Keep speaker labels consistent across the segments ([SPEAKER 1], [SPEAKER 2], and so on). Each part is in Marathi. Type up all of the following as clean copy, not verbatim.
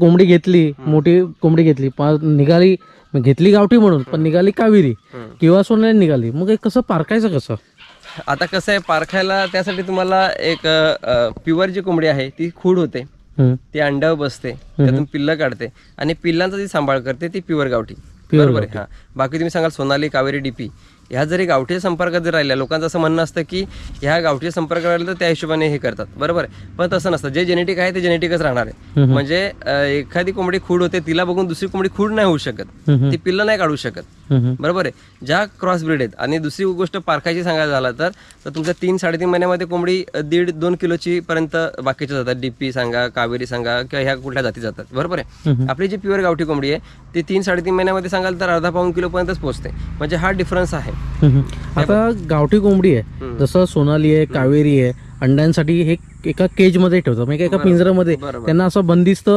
[SPEAKER 1] कोंबडी घेतली, मोठी कोंबडी घेतली, निघाली घेतली गावठी म्हणून, पण निघाली कावेरी किंवा सोनाली निघाली, मग हे कसं पारखायचं कसं?
[SPEAKER 2] आता कसं आहे पारखायला, त्यासाठी तुम्हाला एक प्युअर जी कोंबडी आहे ती खूड होते, ती अंड्यावर बसते, त्यातून पिल्लं काढते आणि पिल्लांचा जी सांभाळ करते ती प्युअर गावठी, बरोबर आहे. हा, बाकी तुम्ही सांगाल सोनाली, कावेरी, डीपी ह्या जरी गावठी संपर्कात जर राहिल्या, लोकांचं असं म्हणणं असतं की ह्या गावठी संपर्कात राहिलं तर त्या हिशोबाने हे करतात, बरोबर आहे. पण तसं नसतं, जे जेनेटिक आहे ते जेनेटिकच राहणार आहे. म्हणजे एखादी कोंबडी खूड होते, तिला बघून दुसरी कोंबडी खूड नाही होऊ शकत, ती पिल्लं नाही काढू शकत, बरोबर आहे. ज्या क्रॉस ब्रीड आहेत. आणि दुसरी गोष्ट पारखायची सांगायला झाला तर तुमच्या 3-3.5 महिन्यामध्ये कोंबडी 1.5-2 किलोची पर्यंत बाकीच्या जातात, डीपी सांगा, कावेरी सांगा किंवा ह्या कुठल्या जाती जातात, बरोबर आहे. आपली जी प्युअर गावठी कोंबडी आहे ती 3-3.5 महिन्यामध्ये सांगाल तर अर्धा-पाऊण किलो पर्यंतच पोहोचते. म्हणजे हा डिफरन्स आहे.
[SPEAKER 1] आता गावठी कोंबडी आहे, जसं सोनाली आहे, कावेरी आहे, अंड्यांसाठी हे एका केज मध्ये ठेवतात, म्हणजे एका पिंजऱ्यामध्ये त्यांना असं बंदिस्त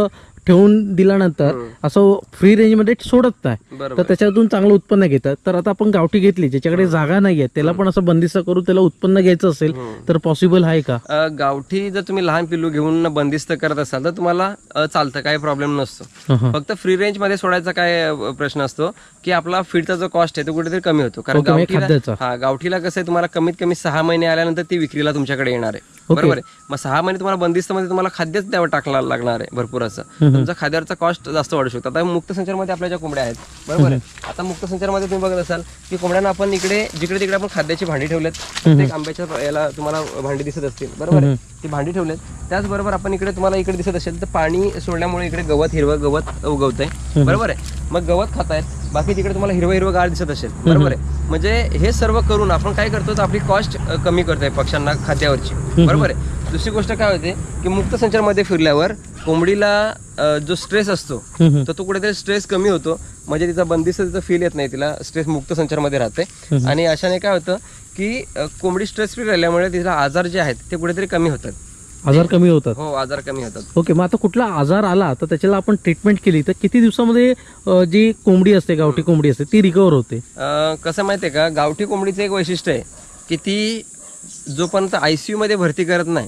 [SPEAKER 1] ठेवून दिल्यानंतर असं फ्री रेंज मध्ये सोडत नाही, तर त्याच्यातून चांगलं उत्पन्न घेतात. तर आता आपण गावठी घेतली, ज्याच्याकडे जागा नाहीये, त्याला पण असं बंदिस्त करून त्याला उत्पन्न घ्यायचं असेल तर पॉसिबल आहे का?
[SPEAKER 2] गावठी जर तुम्ही लहान पिल्लू घेऊन बंदिस्त करत असाल तर तुम्हाला चालतं, काही प्रॉब्लेम नसतो. फक्त फ्री रेंज मध्ये सोडायचा काय प्रश्न असतो की आपला फीडचा जो कॉस्ट आहे तो कुठेतरी कमी होतो. कारण गावठीला कसं आहे, तुम्हाला कमीत कमी 6 महिने आल्यानंतर ती विक्रीला तुमच्याकडे येणार आहे, बरोबर आहे. मग 6 महिने तुम्हाला बंदिस्त मध्ये तुम्हाला खाद्यच द्यावं टाकला लागणार आहे भरपूर असं, तुमचा खाद्यावरचा कॉस्ट जास्त वाढू शकतो. आता मुक्त संचारमध्ये आपल्या ज्या कोंबड्या आहेत, बरोबर आहे, आता मुक्त संचारमध्ये तुम्ही बघत असाल की कोंबड्यांना आपण इकडे जिकडे तिकडे आपण खाद्याची भांडी ठेवलेत, प्रत्येक आंब्याच्या याला तुम्हाला भांडी दिसत असतील, बरोबर आहे, ती भांडी ठेवलेत. त्याचबरोबर आपण इकडे तुम्हाला इकडे दिसत असेल तर पाणी सोडल्यामुळे इकडे गवत, हिरवं गवत उगवतंय, बरोबर आहे. मग गवत खातायत, बाकी तिकडे तुम्हाला हिरवं गार दिसत असेल, बरोबर आहे. म्हणजे हे सर्व करून आपण काय करतो तर आपली कॉस्ट कमी करतोय पक्ष्यांना खाद्यावरची, बरोबर आहे. दुसरी गोष्ट काय होते की मुक्त संचारमध्ये फिरल्यावर कोंबडीला जो स्ट्रेस असतो तर तो कुठेतरी स्ट्रेस कमी होतो, म्हणजे तिचा बंदिस्त तिचा फील येत नाही, तिला स्ट्रेस मुक्त संचारमध्ये राहते. आणि अशाने काय होतं की कोंबडी स्ट्रेस फ्री राहिल्यामुळे तिला आजार जे आहेत ते कुठेतरी कमी होतात.
[SPEAKER 1] आजार कमी होतात?
[SPEAKER 2] हो, आजार कमी होतात.
[SPEAKER 1] ओके, मग आता कुठला आजार आला तर त्याच्याला आपण ट्रीटमेंट केली तर किती दिवसामध्ये जी कोंबडी असते, गावठी कोंबडी असते, ती रिकवर होते?
[SPEAKER 2] कसं माहितीये का, गावठी कोंबडीचं एक वैशिष्ट्य आहे की ती जोपर्यंत ICU मध्ये भरती करत नाही,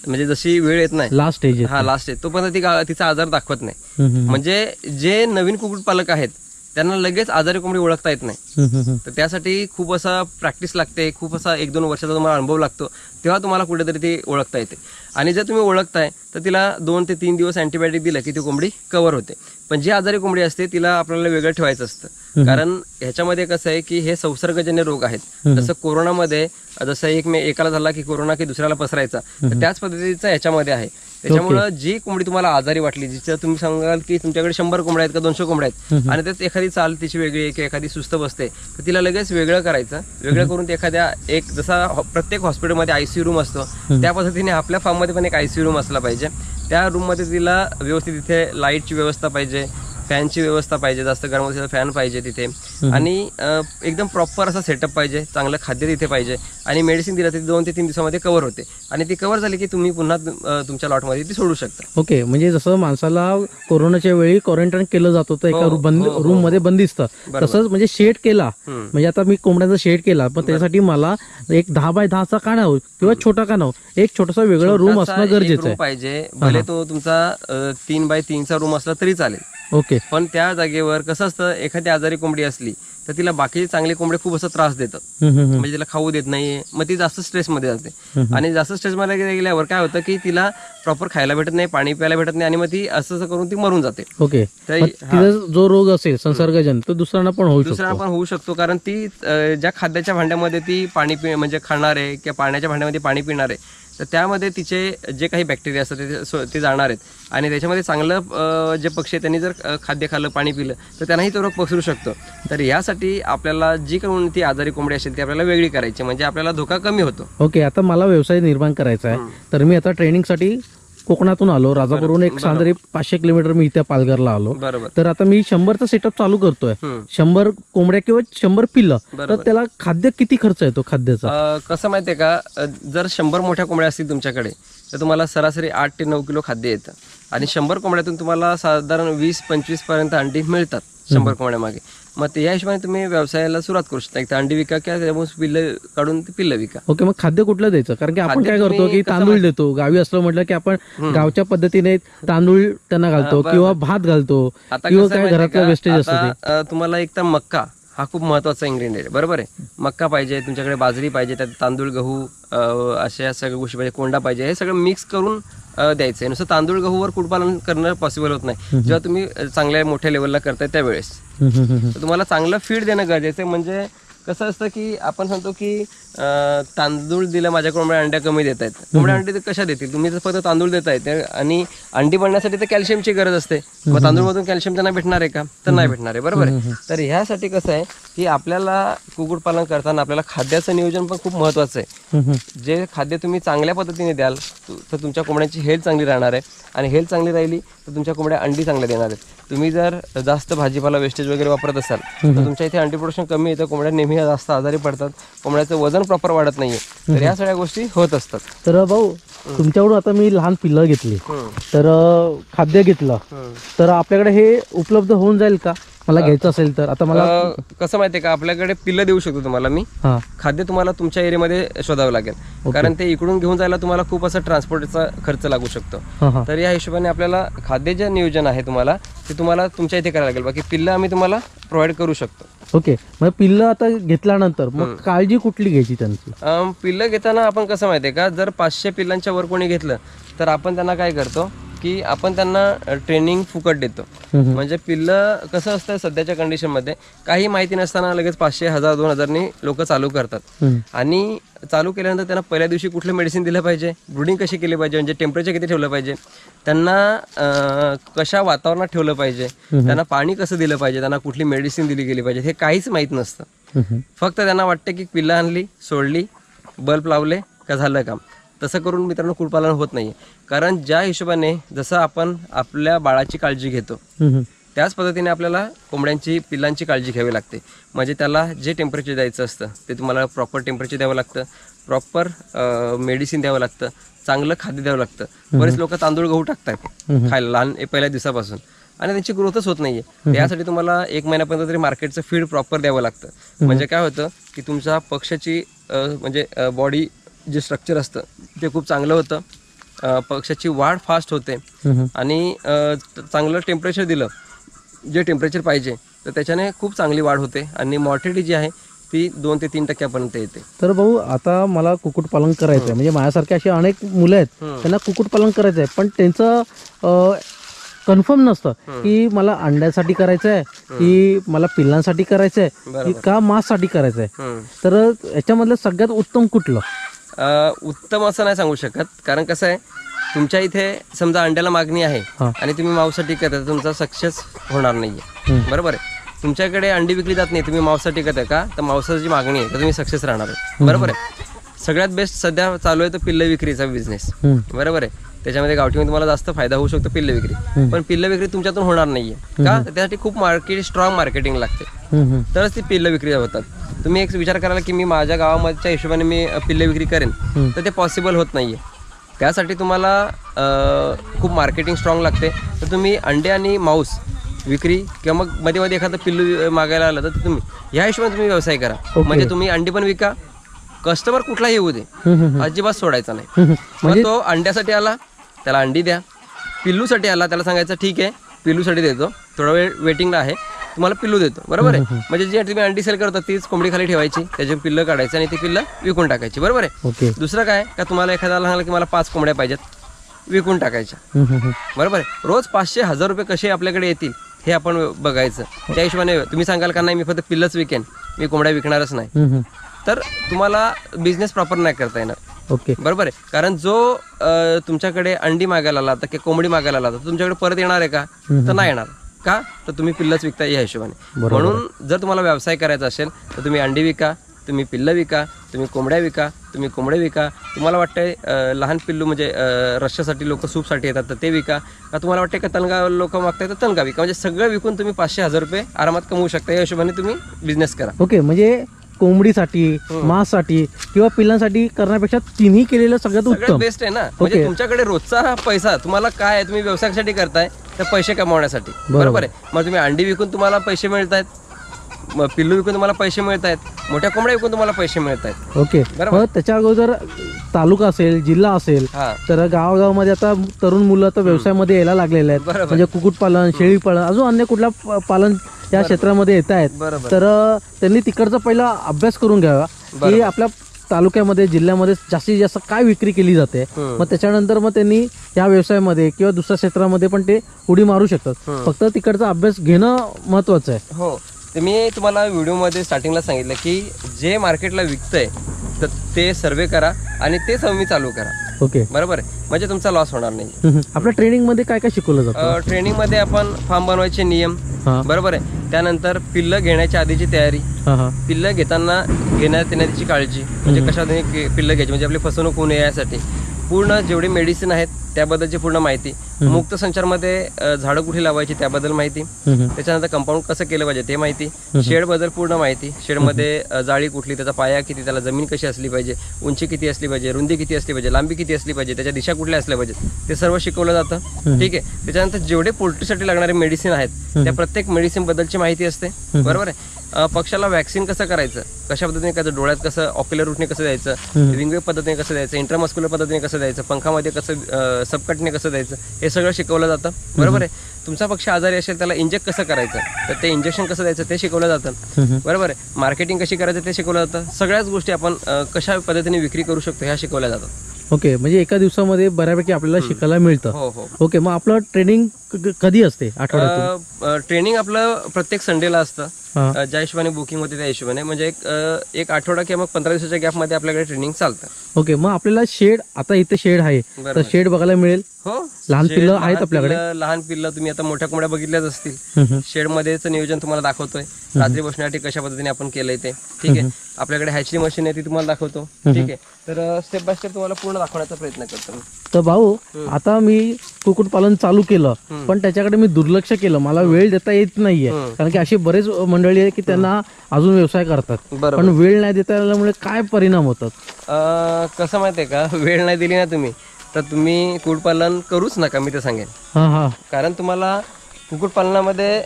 [SPEAKER 2] म्हणजे जशी वेळ येत नाही, लास्ट स्टेज तोपर्यंत तिचा आजार दाखवत नाही. म्हणजे जे नवीन कुक्कुटपालक आहेत त्यांना लगेच आजारी कोंबडी ओळखता येत नाही, तर त्यासाठी खूप असा प्रॅक्टिस लागते, खूप असा 1-2 वर्षाचा तुम्हाला अनुभव लागतो, तेव्हा तुम्हाला कुठेतरी ती ओळखता येते. आणि जर तुम्ही ओळखताय तर तिला 2 ते 3 दिवस अँटीबायोटिक दिलं की ती कोंबडी कव्हर होते. पण जी आजारी कोंबडी असते तिला आपल्याला वेगळं ठेवायचं असतं, कारण ह्याच्यामध्ये कसं आहे की हे संसर्गजन्य रोग आहेत. जसं कोरोनामध्ये जसं एकाला झाला की कोरोना की दुसऱ्याला पसरायचा, तर त्याच पद्धतीचा ह्याच्यामध्ये आहे. त्याच्यामुळे जी कोंबडी तुम्हाला आजारी वाटली, जिच्या तुम्ही सांगाल की तुमच्याकडे 100 कोंबड्या आहेत का 200 कोंबड्या आहेत आणि त्यात एखादी चाल तिची वेगळी आहे किंवा एखादी सुस्त बसते, तर तिला लगेच वेगळं करायचं. वेगळं करून एखाद्या एक जसा प्रत्येक हॉस्पिटलमध्ये ICU रूम असतो त्या पद्धतीने आपल्या फार्ममध्ये पण एक ICU रूम असला पाहिजे. त्या रूममध्ये तिला व्यवस्थित तिथे लाईटची व्यवस्था पाहिजे, फॅनची व्यवस्था पाहिजे, जास्त गरम असेल फॅन पाहिजे तिथे, आणि एकदम प्रॉपर असा सेटअप पाहिजे, चांगलं खाद्य तिथे पाहिजे, आणि मेडिसिन दिलं तर 2 ते 3 दिवसामध्ये कव्हर होते. आणि ती कव्हर झाली की तुम्ही पुन्हा तुमच्या लॉटमध्ये ती सोडू शकता.
[SPEAKER 1] ओके, म्हणजे जसं माणसाला कोरोनाच्या वेळी क्वारंटाईन केलं जात होतं एका रूम मध्ये बंदिस्त, तसंच म्हणजे शेड केला, म्हणजे आता मी कोंबड्याचा शेड केला, पण त्यासाठी मला एक 10 बाय 10चा काना हो किंवा छोटा काना हो, एक छोटासा वेगळा रूम असणं गरजेचं
[SPEAKER 2] पाहिजे. भले तो तुमचा 3 बाय 3चा रूम असला तरी चालेल.
[SPEAKER 1] ओके,
[SPEAKER 2] पण त्या जागेवर कसं असतं, एखादी आजारी कोंबडी असली तर तिला बाकीचे चांगले कोंबडे खूप असं त्रास देतात, म्हणजे तिला खाऊ देत नाही, मग ती जास्त स्ट्रेसमध्ये जाते. आणि जास्त स्ट्रेसमध्ये गेल्यावर काय होतं की तिला प्रॉपर खायला भेटत नाही, पाणी प्यायला भेटत नाही, आणि मग ती असं करून ती मरून जाते.
[SPEAKER 1] ओके, जो रोग असेल संसर्गजन्य तो दुसऱ्यांना पण होऊ शकतो,
[SPEAKER 2] कारण ती ज्या खाद्याच्या भांड्यामध्ये ती पाणी म्हणजे खाणार आहे किंवा पाण्याच्या भांड्यामध्ये पाणी पिणार आहे, तर त्यामध्ये तिचे जे काही बॅक्टेरिया असतात ते जाणार आहेत, आणि त्याच्यामध्ये चांगलं जे पक्षी आहेत त्यांनी जर खाद्य खाल्लं, पाणी पिलं, तर त्यांनाही तो रोग पसरू शकतो. तर यासाठी आपल्याला जी करून ती आजारी कोंबडी असेल ती आपल्याला वेगळी करायची, म्हणजे आपल्याला धोका कमी होतो.
[SPEAKER 1] ओके, आता मला व्यवसाय निर्माण करायचा आहे, तर मी आता ट्रेनिंगसाठी कोकणातून आलो, राजापूरहून एक साधारण 500 किलोमीटर मी इथे पालघरला आलो. तर आता मी 100चा सेटअप चालू करतोय, 100 कोंबड्या किंवा 100 पिल्लं, तर त्याला खाद्य किती खर्च येतो खाद्याचा?
[SPEAKER 2] कसं माहितीये का, जर 100 मोठ्या कोंबड्या असतील तुमच्याकडे तर तुम्हाला सरासरी 8 ते 9 किलो खाद्य येतं, आणि 100 कोंबड्यातून तुम्हाला साधारण 20-25 पर्यंत अंडी मिळतात 100 कोंबड्या मागे. मग त्या हिशोबाने तुम्ही व्यवसायाला सुरुवात करू शकता. एक तर अंडी विका किंवा त्यामुळे पिल्लं काढून ते पिल्लं विका.
[SPEAKER 1] ओके, मग खाद्य कुठलं द्यायचं? कारण की आपण काय करतो की तांदूळ देतो. गावी असलं म्हटलं की आपण गावच्या पद्धतीने तांदूळ त्यांना घालतो किंवा भात घालतो किंवा काय घरातलं वेस्टेज असतं.
[SPEAKER 2] तुम्हाला एक तर मक्का हा खूप महत्वाचा इन्ग्रेडियंट आहे, बरोबर आहे. मक्का पाहिजे, तुमच्याकडे बाजरी पाहिजे, त्यात तांदूळ गहू अशा सगळ्या गोष्टी पाहिजे, कोंडा पाहिजे, हे सगळं मिक्स करून द्यायचं आहे. नुसतं तांदूळ गहूवर कुक्कुटपालन करणं पॉसिबल होत नाही. जेव्हा तुम्ही चांगल्या मोठ्या लेवलला करताय त्यावेळेस तुम्हाला चांगलं फीड देणं गरजेचं आहे. म्हणजे कसं असतं की आपण सांगतो की तांदूळ दिलं माझ्या कोंबड्या अंड्या कमी देत आहेत. कोंबड्या अंडी कशा देतील? तुम्ही जर फक्त तांदूळ देताय आणि अंडी बनण्यासाठी तर कॅल्शियमची गरज असते. मग तांदूळमधून कॅल्शियम त्यांना भेटणार आहे का? तर नाही भेटणार आहे, बरोबर आहे. तर ह्यासाठी कसं आहे की आपल्याला कुक्कुटपालन करताना आपल्याला खाद्याचं नियोजन पण खूप महत्वाचं आहे. जे खाद्य तुम्ही चांगल्या पद्धतीने द्याल तर तुमच्या कोंबड्यांची हेल्थ चांगली राहणार आहे आणि हेल्थ चांगली राहिली तर तुमच्या कोंबड्या अंडी चांगल्या देणार आहेत. तुम्ही जर जास्त भाजीपाला वेस्टेज वगैरे वापरत असाल तर तुमच्या इथे अंडी प्रोडक्शन कमी येतं, कोंबड्या नेहमी जास्त आजारी पडतात, कोंबड्याचं वजन प्रॉपर वाढत नाहीये. तर या सगळ्या गोष्टी होत असतात.
[SPEAKER 1] तर भाऊ तुमच्याकडून आता मी लहान पिल्लं घेतली, तर खाद्य घेतलं, तर आपल्याकडे हे उपलब्ध होऊन जाईल का? मला घ्यायचं असेल तर. आता मला
[SPEAKER 2] कसं माहितीये का, आपल्याकडे पिल्लं देऊ शकतो तुम्हाला मी. खाद्य तुम्हाला तुमच्या एरियामध्ये शोधावं लागेल, कारण ते इकडून घेऊन जायला तुम्हाला खूप असं ट्रान्सपोर्टचा खर्च लागू शकतो. तर या हिशोबाने आपल्याला खाद्य जे नियोजन आहे तुम्हाला ते तुम्हाला तुमच्या इथे करायला लागेल. बाकी पिल्लं आम्ही तुम्हाला प्रोव्हाइड करू शकतो.
[SPEAKER 1] ओके, मग पिल्लं आता घेतल्यानंतर मग काळजी कुठली घ्यायची त्यांची?
[SPEAKER 2] पिल्लं घेताना आपण कसं माहितीये का, जर 500 पिल्लांच्या वर कोणी घेतलं तर आपण त्यांना काय करतो की आपण त्यांना ट्रेनिंग फुकट देतो. म्हणजे पिल्लं कसं असतं सध्याच्या कंडिशनमध्ये काही माहिती नसताना लगेच 500, 1000, 2000 लोक चालू करतात. आणि चालू केल्यानंतर त्यांना पहिल्या दिवशी कुठलं मेडिसिन दिलं पाहिजे, ब्रुडिंग कशी केली पाहिजे, म्हणजे टेम्परेचर किती ठेवलं पाहिजे, त्यांना कशा वातावरणात ठेवलं पाहिजे, त्यांना पाणी कसं दिलं पाहिजे, त्यांना कुठली मेडिसिन दिली गेली पाहिजे, हे काहीच माहीत नसतं. फक्त त्यांना वाटतं की पिल्लं आणली, सोडली, बल्ब लावले का झालं काम. तसं करून मित्रांनो कुक्कुटपालन होत नाहीये. कारण ज्या हिशोबाने जसं आपण आपल्या बाळाची काळजी घेतो त्याच पद्धतीने आपल्याला कोंबड्यांची पिल्लांची काळजी घ्यावी लागते. म्हणजे त्याला जे टेम्परेचर द्यायचं असतं ते तुम्हाला प्रॉपर टेम्परेचर द्यावं लागतं, प्रॉपर मेडिसिन द्यावं लागतं, चांगलं खाद्य द्यावं लागतं. बरेच लोक तांदूळ गहू टाकतात खायला लहान पहिल्या दिवसापासून आणि त्यांची ग्रोथच होत नाहीये. त्यासाठी तुम्हाला 1 महिन्यापर्यंत तरी मार्केटचं फीड प्रॉपर द्यावं लागतं. म्हणजे काय होतं की तुमच्या पक्षाची म्हणजे बॉडी जे स्ट्रक्चर असतं ते खूप चांगलं होतं, पक्षाची वाढ फास्ट होते आणि चांगलं टेम्परेचर दिलं जे टेम्परेचर पाहिजे तर त्याच्याने खूप चांगली वाढ होते आणि मॉर्टिलिटी जी आहे ती 2 ते 3% येते.
[SPEAKER 1] तर भाऊ आता मला कुक्कुटपालन करायचं आहे, म्हणजे माझ्यासारखे असे अनेक मुलं आहेत त्यांना कुक्कुटपालन करायचं आहे, पण त्यांचं कन्फर्म नसतं की मला अंड्यासाठी करायचं आहे की मला पिल्लांसाठी करायचं आहे की का मांससाठी करायचं आहे. तर याच्यामधलं सगळ्यात उत्तम कुठलं?
[SPEAKER 2] उत्तम असं नाही सांगू शकत, कारण कसं आहे तुमच्या इथे समजा अंड्याला मागणी आहे आणि तुम्ही मांसासाठी करता तर तुमचा सक्सेस होणार नाहीये, बरोबर आहे. तुमच्याकडे अंडी विकली जात नाही, तुम्ही मांसासाठी करताय का, तर मांसाची मागणी आहे तर तुम्ही सक्सेस राहणार आहे, बरोबर आहे. सगळ्यात बेस्ट सध्या चालू आहे तो पिल्ल विक्रीचा बिझनेस, बरोबर आहे. त्याच्यामध्ये गावठीमध्ये तुम्हाला जास्त फायदा होऊ शकतो पिल्ल विक्री, पण पिल्ल विक्री तुमच्यातून होणार नाहीये का, त्यासाठी खूप स्ट्रॉंग मार्केटिंग लागते तरच ती पिल्ल विक्री होतात. तुम्ही एक विचार कराल की मी माझ्या गावाच्या हिशोबाने मी पिल्ल विक्री करेन तर ते पॉसिबल होत नाहीये. त्यासाठी तुम्हाला खूप मार्केटिंग स्ट्रॉंग लागते. तर तुम्ही अंडे आणि मांस विक्री किंवा मग मध्ये मध्ये एखादं पिल्लू मागायला आलं तर तुम्ही ह्या हिशोबाने तुम्ही व्यवसाय करा. म्हणजे तुम्ही अंडी पण विका, कस्टमर कुठलाही येऊ दे, अजिबात सोडायचा नाही. मग तो अंड्यासाठी आला त्याला अंडी द्या, पिल्लूसाठी आला त्याला सांगायचं ठीक आहे पिल्लूसाठी देतो, थोडा वेळ वेटिंगला आहे, तुम्हाला पिल्लू देतो, बरोबर आहे. म्हणजे जे तुम्ही अंडी सेल करता तीच कोंबडी खाली ठेवायची, त्याचे पिल्लं काढायचं आणि ती पिल्लं विकून टाकायची, बरोबर आहे. दुसरं काय का तुम्हाला एखाद्याला सांगलं की मला 5 कोंबड्या पाहिजेत, विकून टाकायच्या, बरोबर आहे. रोज 500-1000 रुपये कसे आपल्याकडे येतील हे आपण बघायचं. त्या हिशोबाने तुम्ही सांगाल का नाही मी फक्त पिल्लच विकेन, मी कोंबड्या विकणारच नाही, तर तुम्हाला बिझनेस प्रॉपर नाही करता येणार.
[SPEAKER 1] ओके,
[SPEAKER 2] बरोबर आहे. कारण जो तुमच्याकडे अंडी मागायला आला तर कोंबडी मागायला आला तर तुमच्याकडे परत येणार आहे का, तर नाही येणार का, तर तुम्ही पिल्लच विकता या हिशोबाने. म्हणून जर तुम्हाला व्यवसाय करायचा असेल तर तुम्ही अंडी विका, तुम्ही पिल्लं विका, तुम्ही कोंबड्या विका, तुम्ही कोंबडे विका. तुम्हाला वाटतंय लहान पिल्लू म्हणजे रश्श्यासाठी लोक सूपसाठी येतात तर ते विका, का तुम्हाला वाटतं का तणगा लोक मागताय तर तणगा विका. म्हणजे सगळं विकून तुम्ही 500-1000 रुपये आरामात कमवू शकता. या हिशोबाने तुम्ही बिझनेस करा.
[SPEAKER 1] ओके, म्हणजे कोंबडीसाठी, मांससाठी किंवा पिल्लांसाठी करण्यापेक्षा तिन्ही केलेलं सगळ्यात उत्तम
[SPEAKER 2] बेस्ट आहे ना. म्हणजे तुमच्याकडे रोजचा पैसा तुम्हाला काय आहे, तुम्ही व्यवसायासाठी करताय तर पैसे कमवण्यासाठी, बरोबर आहे. मग तुम्ही अंडी विकून तुम्हाला पैसे मिळत आहेत पिल्लू विकून तुम्हाला पैसे मिळत आहेत, मोठ्या कोंबड्या विकून तुम्हाला पैसे मिळत आहेत.
[SPEAKER 1] ओके, बरोबर. त्याच्या अगोदर तालुका असेल, जिल्हा असेल, तर गावागावामध्ये आता तरुण मुलं तर व्यवसायामध्ये यायला लागलेले आहेत. म्हणजे कुक्कुटपालन, शेळीपालन, अजून अन्य कुठल्या पालन या क्षेत्रामध्ये येत आहेत. तर त्यांनी तिकडचा पहिला अभ्यास करून घ्यावा की आपल्या तालुक्यामध्ये, जिल्ह्यामध्ये जास्तीत जास्त काय विक्री केली जाते. मग त्याच्यानंतर मग त्यांनी या व्यवसायामध्ये किंवा दुसऱ्या क्षेत्रामध्ये पण ते उडी मारू शकतात. फक्त तिकडचा अभ्यास घेणं महत्वाचं आहे.
[SPEAKER 2] हो, तर मी तुम्हाला व्हिडिओमध्ये स्टार्टिंगला सांगितलं की जे मार्केटला विकतंय तर ते सर्वे करा आणि ते तुम्ही चालू करा.
[SPEAKER 1] ओके,
[SPEAKER 2] बरोबर आहे, म्हणजे तुमचा लॉस होणार नाही.
[SPEAKER 1] आपल्या ट्रेनिंग मध्ये काय काय शिकवलं जातं?
[SPEAKER 2] ट्रेनिंग मध्ये आपण फार्म बनवायचे नियम, बरोबर आहे, त्यानंतर पिल्लं घेण्याच्या आधीची तयारी, पिल्लं घेताना घेण्यात येण्याची काळजी, म्हणजे कशा पिल्लं घ्यायची, म्हणजे आपली फसवणूक होऊ नये यासाठी पूर्ण जेवढी मेडिसिन आहेत त्याबद्दलची पूर्ण माहिती, मुक्त संचारमध्ये झाडं कुठे लावायची त्याबद्दल माहिती, त्याच्यानंतर कंपाऊंड कसं केलं पाहिजे ते माहिती, शेड बद्दल पूर्ण माहिती, शेडमध्ये जाळी कुठली, त्याचा पाया किती, त्याला जमीन कशी असली पाहिजे, उंची किती असली पाहिजे, रुंदी किती असली पाहिजे, लांबी किती असली पाहिजे, त्याच्या दिशा कुठल्या असल्या पाहिजेत, ते सर्व शिकवलं जातं. ठीक आहे. त्याच्यानंतर जेवढे पोल्ट्रीसाठी लागणारे मेडिसिन आहेत त्या प्रत्येक मेडिसिन बद्दलची माहिती असते. बरोबर आहे. पक्षाला वॅक्सिन कसं करायचं, कशा पद्धतीने करायचं, डोळ्यात कसं, ऑक्युलर रूटने कसं द्यायचं, विंगवेव पद्धतीने कसं द्यायचं, इंट्रामस्क्युलर पद्धतीने कसं द्यायचं, पंखामध्ये कसं, सबकटने कसं द्यायचं, हे सगळं शिकवलं जातं. बरोबर आहे. तुमचा पक्षी आजारी असेल त्याला इंजेक्ट कसं करायचं, तर ते इंजेक्शन कसं द्यायचं ते शिकवलं जातं. बरोबर आहे. मार्केटिंग कशी करायचं ते शिकवलं जातं. सगळ्याच गोष्टी आपण कशा पद्धतीने विक्री करू शकतो ह्या शिकवल्या जातात.
[SPEAKER 1] ओके, म्हणजे एका दिवसामध्ये बऱ्यापैकी आपल्याला शिकायला मिळतं.
[SPEAKER 2] हो हो.
[SPEAKER 1] ओके, मग आपलं ट्रेनिंग कधी असते आठवड्यात?
[SPEAKER 2] ट्रेनिंग आपलं प्रत्येक संडेला असतं. ज्या हिशोबाने बुकिंग होते त्या हिशोबाने, म्हणजे एक आठवडा किंवा मग 15 दिवसाच्या गॅपमध्ये आपल्याकडे ट्रेनिंग चालतं.
[SPEAKER 1] ओके, मग आपल्याला शेड, आता इथे शेड आहे तर शेड बघायला मिळेल?
[SPEAKER 2] हो,
[SPEAKER 1] लहान पिल्लं आहेत आपल्याकडे?
[SPEAKER 2] लहान पिल्लं तुम्ही आता मोठ्या कोंबड्या बघितल्याच असतील. शेड मध्येच नियोजन तुम्हाला दाखवतोय, रात्री बसण्यासाठी कशा पद्धतीने आपण केलंय ते. ठीक आहे. आपल्याकडे हॅचरी मशीन आहे ती तुम्हाला दाखवतो. ठीक आहे. तर स्टेप बाय स्टेप तुम्हाला पूर्ण दाखवण्याचा प्रयत्न करतो.
[SPEAKER 1] तर भाऊ, आता मी कुक्कुटपालन चालू केलं पण त्याच्याकडे मी दुर्लक्ष केलं, मला वेळ देता येत नाहीये. कारण की अशी बरेच मंडळी आहे की त्यांना अजून व्यवसाय करतात, पण वेळ नाही देता आल्यामुळे काय परिणाम होतात?
[SPEAKER 2] कसं माहितीये का, वेळ नाही दिली ना तुम्ही तर तुम्ही कुक्कुटपालन करूच नका, मी ते सांगेन. कारण तुम्हाला कुक्कुटपालनामध्ये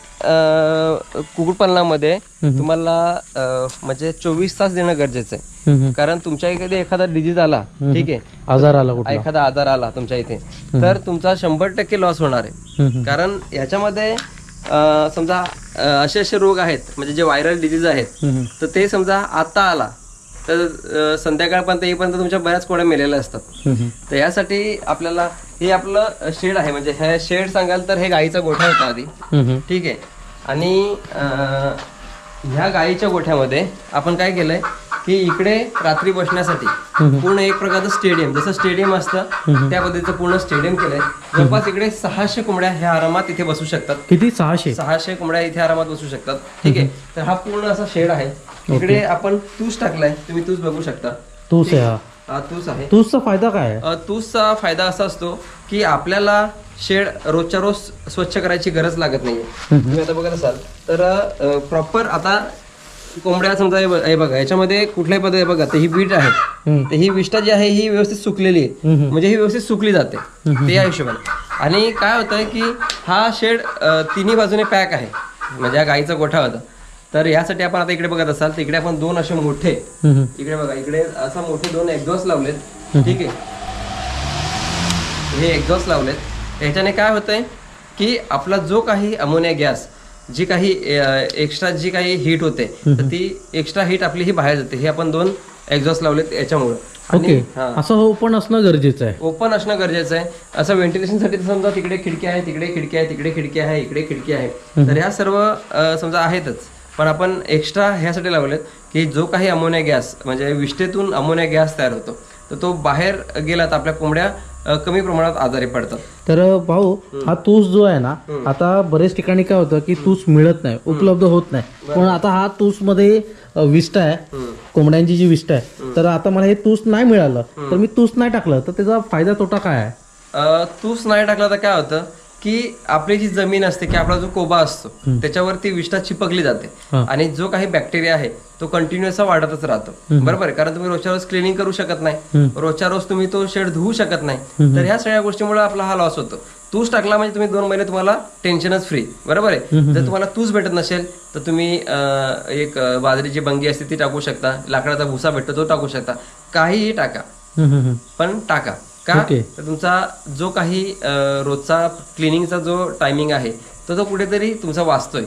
[SPEAKER 2] तुम्हाला म्हणजे 24 तास देणं गरजेचं आहे. कारण तुमच्या इकडे एखादा डिजीज आला, ठीक आहे, एखादा आजार आला तुमच्या इथे, तर तुमचा 100% लॉस होणार आहे. कारण याच्यामध्ये समजा असे रोग आहेत, म्हणजे जे व्हायरल डिजीज आहेत, तर ते समजा आता आला तर संध्याकाळपर्यंत येईपर्यंत तुमच्या बऱ्याच कोंबड्या मेलेल्या असतात. तर यासाठी आपल्याला हे आपलं शेड आहे, म्हणजे हे शेड सांगाल तर हे गाईचा गोठा होता आधी. ठीक आहे. आणि ह्या गाईच्या गोठ्यामध्ये आपण काय केलंय की इकडे रात्री बसण्यासाठी पूर्ण एक प्रकारचं स्टेडियम, जसं स्टेडियम असतं त्या पद्धतीचं पूर्ण स्टेडियम केलंय. जवळपास इकडे 600 कोंबड्या ह्या आरामात इथे बसू शकतात.
[SPEAKER 1] किती? 600
[SPEAKER 2] कोंबड्या इथे आरामात बसू शकतात. ठीक आहे. तर हा पूर्ण असा शेड आहे. इकडे आपण तूस टाकलाय, तुम्ही तूस बघू शकता.
[SPEAKER 1] तूस आहे,
[SPEAKER 2] हा तूस आहे.
[SPEAKER 1] तूसचा फायदा काय आहे?
[SPEAKER 2] तूसचा फायदा असा असतो की आपल्याला शेड रोजच्या रोज स्वच्छ करायची गरज लागत नाहीये. तुम्ही आता बघत असाल तर प्रॉपर आता कोंबड्या समजा हे बघा, याच्यामध्ये कुठल्याही पद्धती बघा, तर ही बीट आहे, तर ही विष्ठा जी आहे ही व्यवस्थित सुकलेली आहे, म्हणजे ही व्यवस्थित सुकली जाते ते या हिशोबाने. आणि काय होतंय की हा शेड तिन्ही बाजूने पॅक आहे, म्हणजे हा गाईचा गोठा होता. तर यासाठी आपण आता इकडे बघत असाल तर इकडे आपण 2 असे मोठे, इकडे बघा, इकडे असं मोठे 2 एक्झॉस्ट लावलेत. ठीक आहे. हे एक्झॉस्ट लावलेत. याच्याने काय होतंय की आपला जो काही अमोनिया गॅस, जी काही एक्स्ट्रा जी काही हीट होते तर ती एक्स्ट्रा हीट आपली ही बाहेर जाते. हे आपण 2 एक्झॉस्ट लावलेत याच्यामुळे.
[SPEAKER 1] ओके, असं ओपन असणं गरजेचं आहे.
[SPEAKER 2] ओपन असणं गरजेचं आहे. असं व्हेंटिलेशनसाठी समजा तिकडे खिडकी आहे, तिकडे खिडकी आहे, तिकडे खिडकी आहे, इकडे खिडकी आहे, तर ह्या सर्व समजा आहेतच, पण आपण एक्स्ट्रा ह्यासाठी लावलेत की जो काही अमोनिया गॅस, म्हणजे विष्ठेतून अमोनिया गॅस तयार होतो, तर तो बाहेर गेला तर आपल्या कोंबड्या कमी प्रमाणात आजारी पडतात.
[SPEAKER 1] तर भाऊ, हा तूस जो आहे ना, आता बरेच ठिकाणी काय होतं की तूस मिळत नाही, उपलब्ध होत नाही, पण आता हा तूस मध्ये विष्ठा आहे, कोंबड्यांची जी विष्ठा आहे, तर आता मला हे तूस नाही मिळालं तर मी तूस नाही टाकलं तर त्याचा फायदा तोटा काय आहे?
[SPEAKER 2] तूस नाही टाकला तर काय होतं की आपली जी जमीन असते की आपला जो कोबा असतो त्याच्यावरती विष्ठा चिपकली जाते आणि जो काही बॅक्टेरिया आहे तो कंटिन्युअस वाढतच राहतो. बरोबर आहे. कारण तुम्ही रोजच्या रोज क्लिनिंग करू शकत नाही, रोजच्या रोज तुम्ही तो शेड धुवू शकत नाही, तर ह्या सगळ्या गोष्टीमुळे आपला हा लॉस होतो. तूस टाकला म्हणजे तुम्ही 2 महिने तुम्हाला टेन्शनच फ्री, बरोबर आहे. जर तुम्हाला तूस भेटत नसेल तर तुम्ही एक बाजरीची बंगी असते ती टाकू शकता, लाकडाचा भुसा भेटतो तो टाकू शकता, काहीही टाका, पण टाका. का तर तुमचा जो काही रोजचा क्लिनिंगचा जो टायमिंग आहे तो कुठेतरी तुमचा वाचतोय.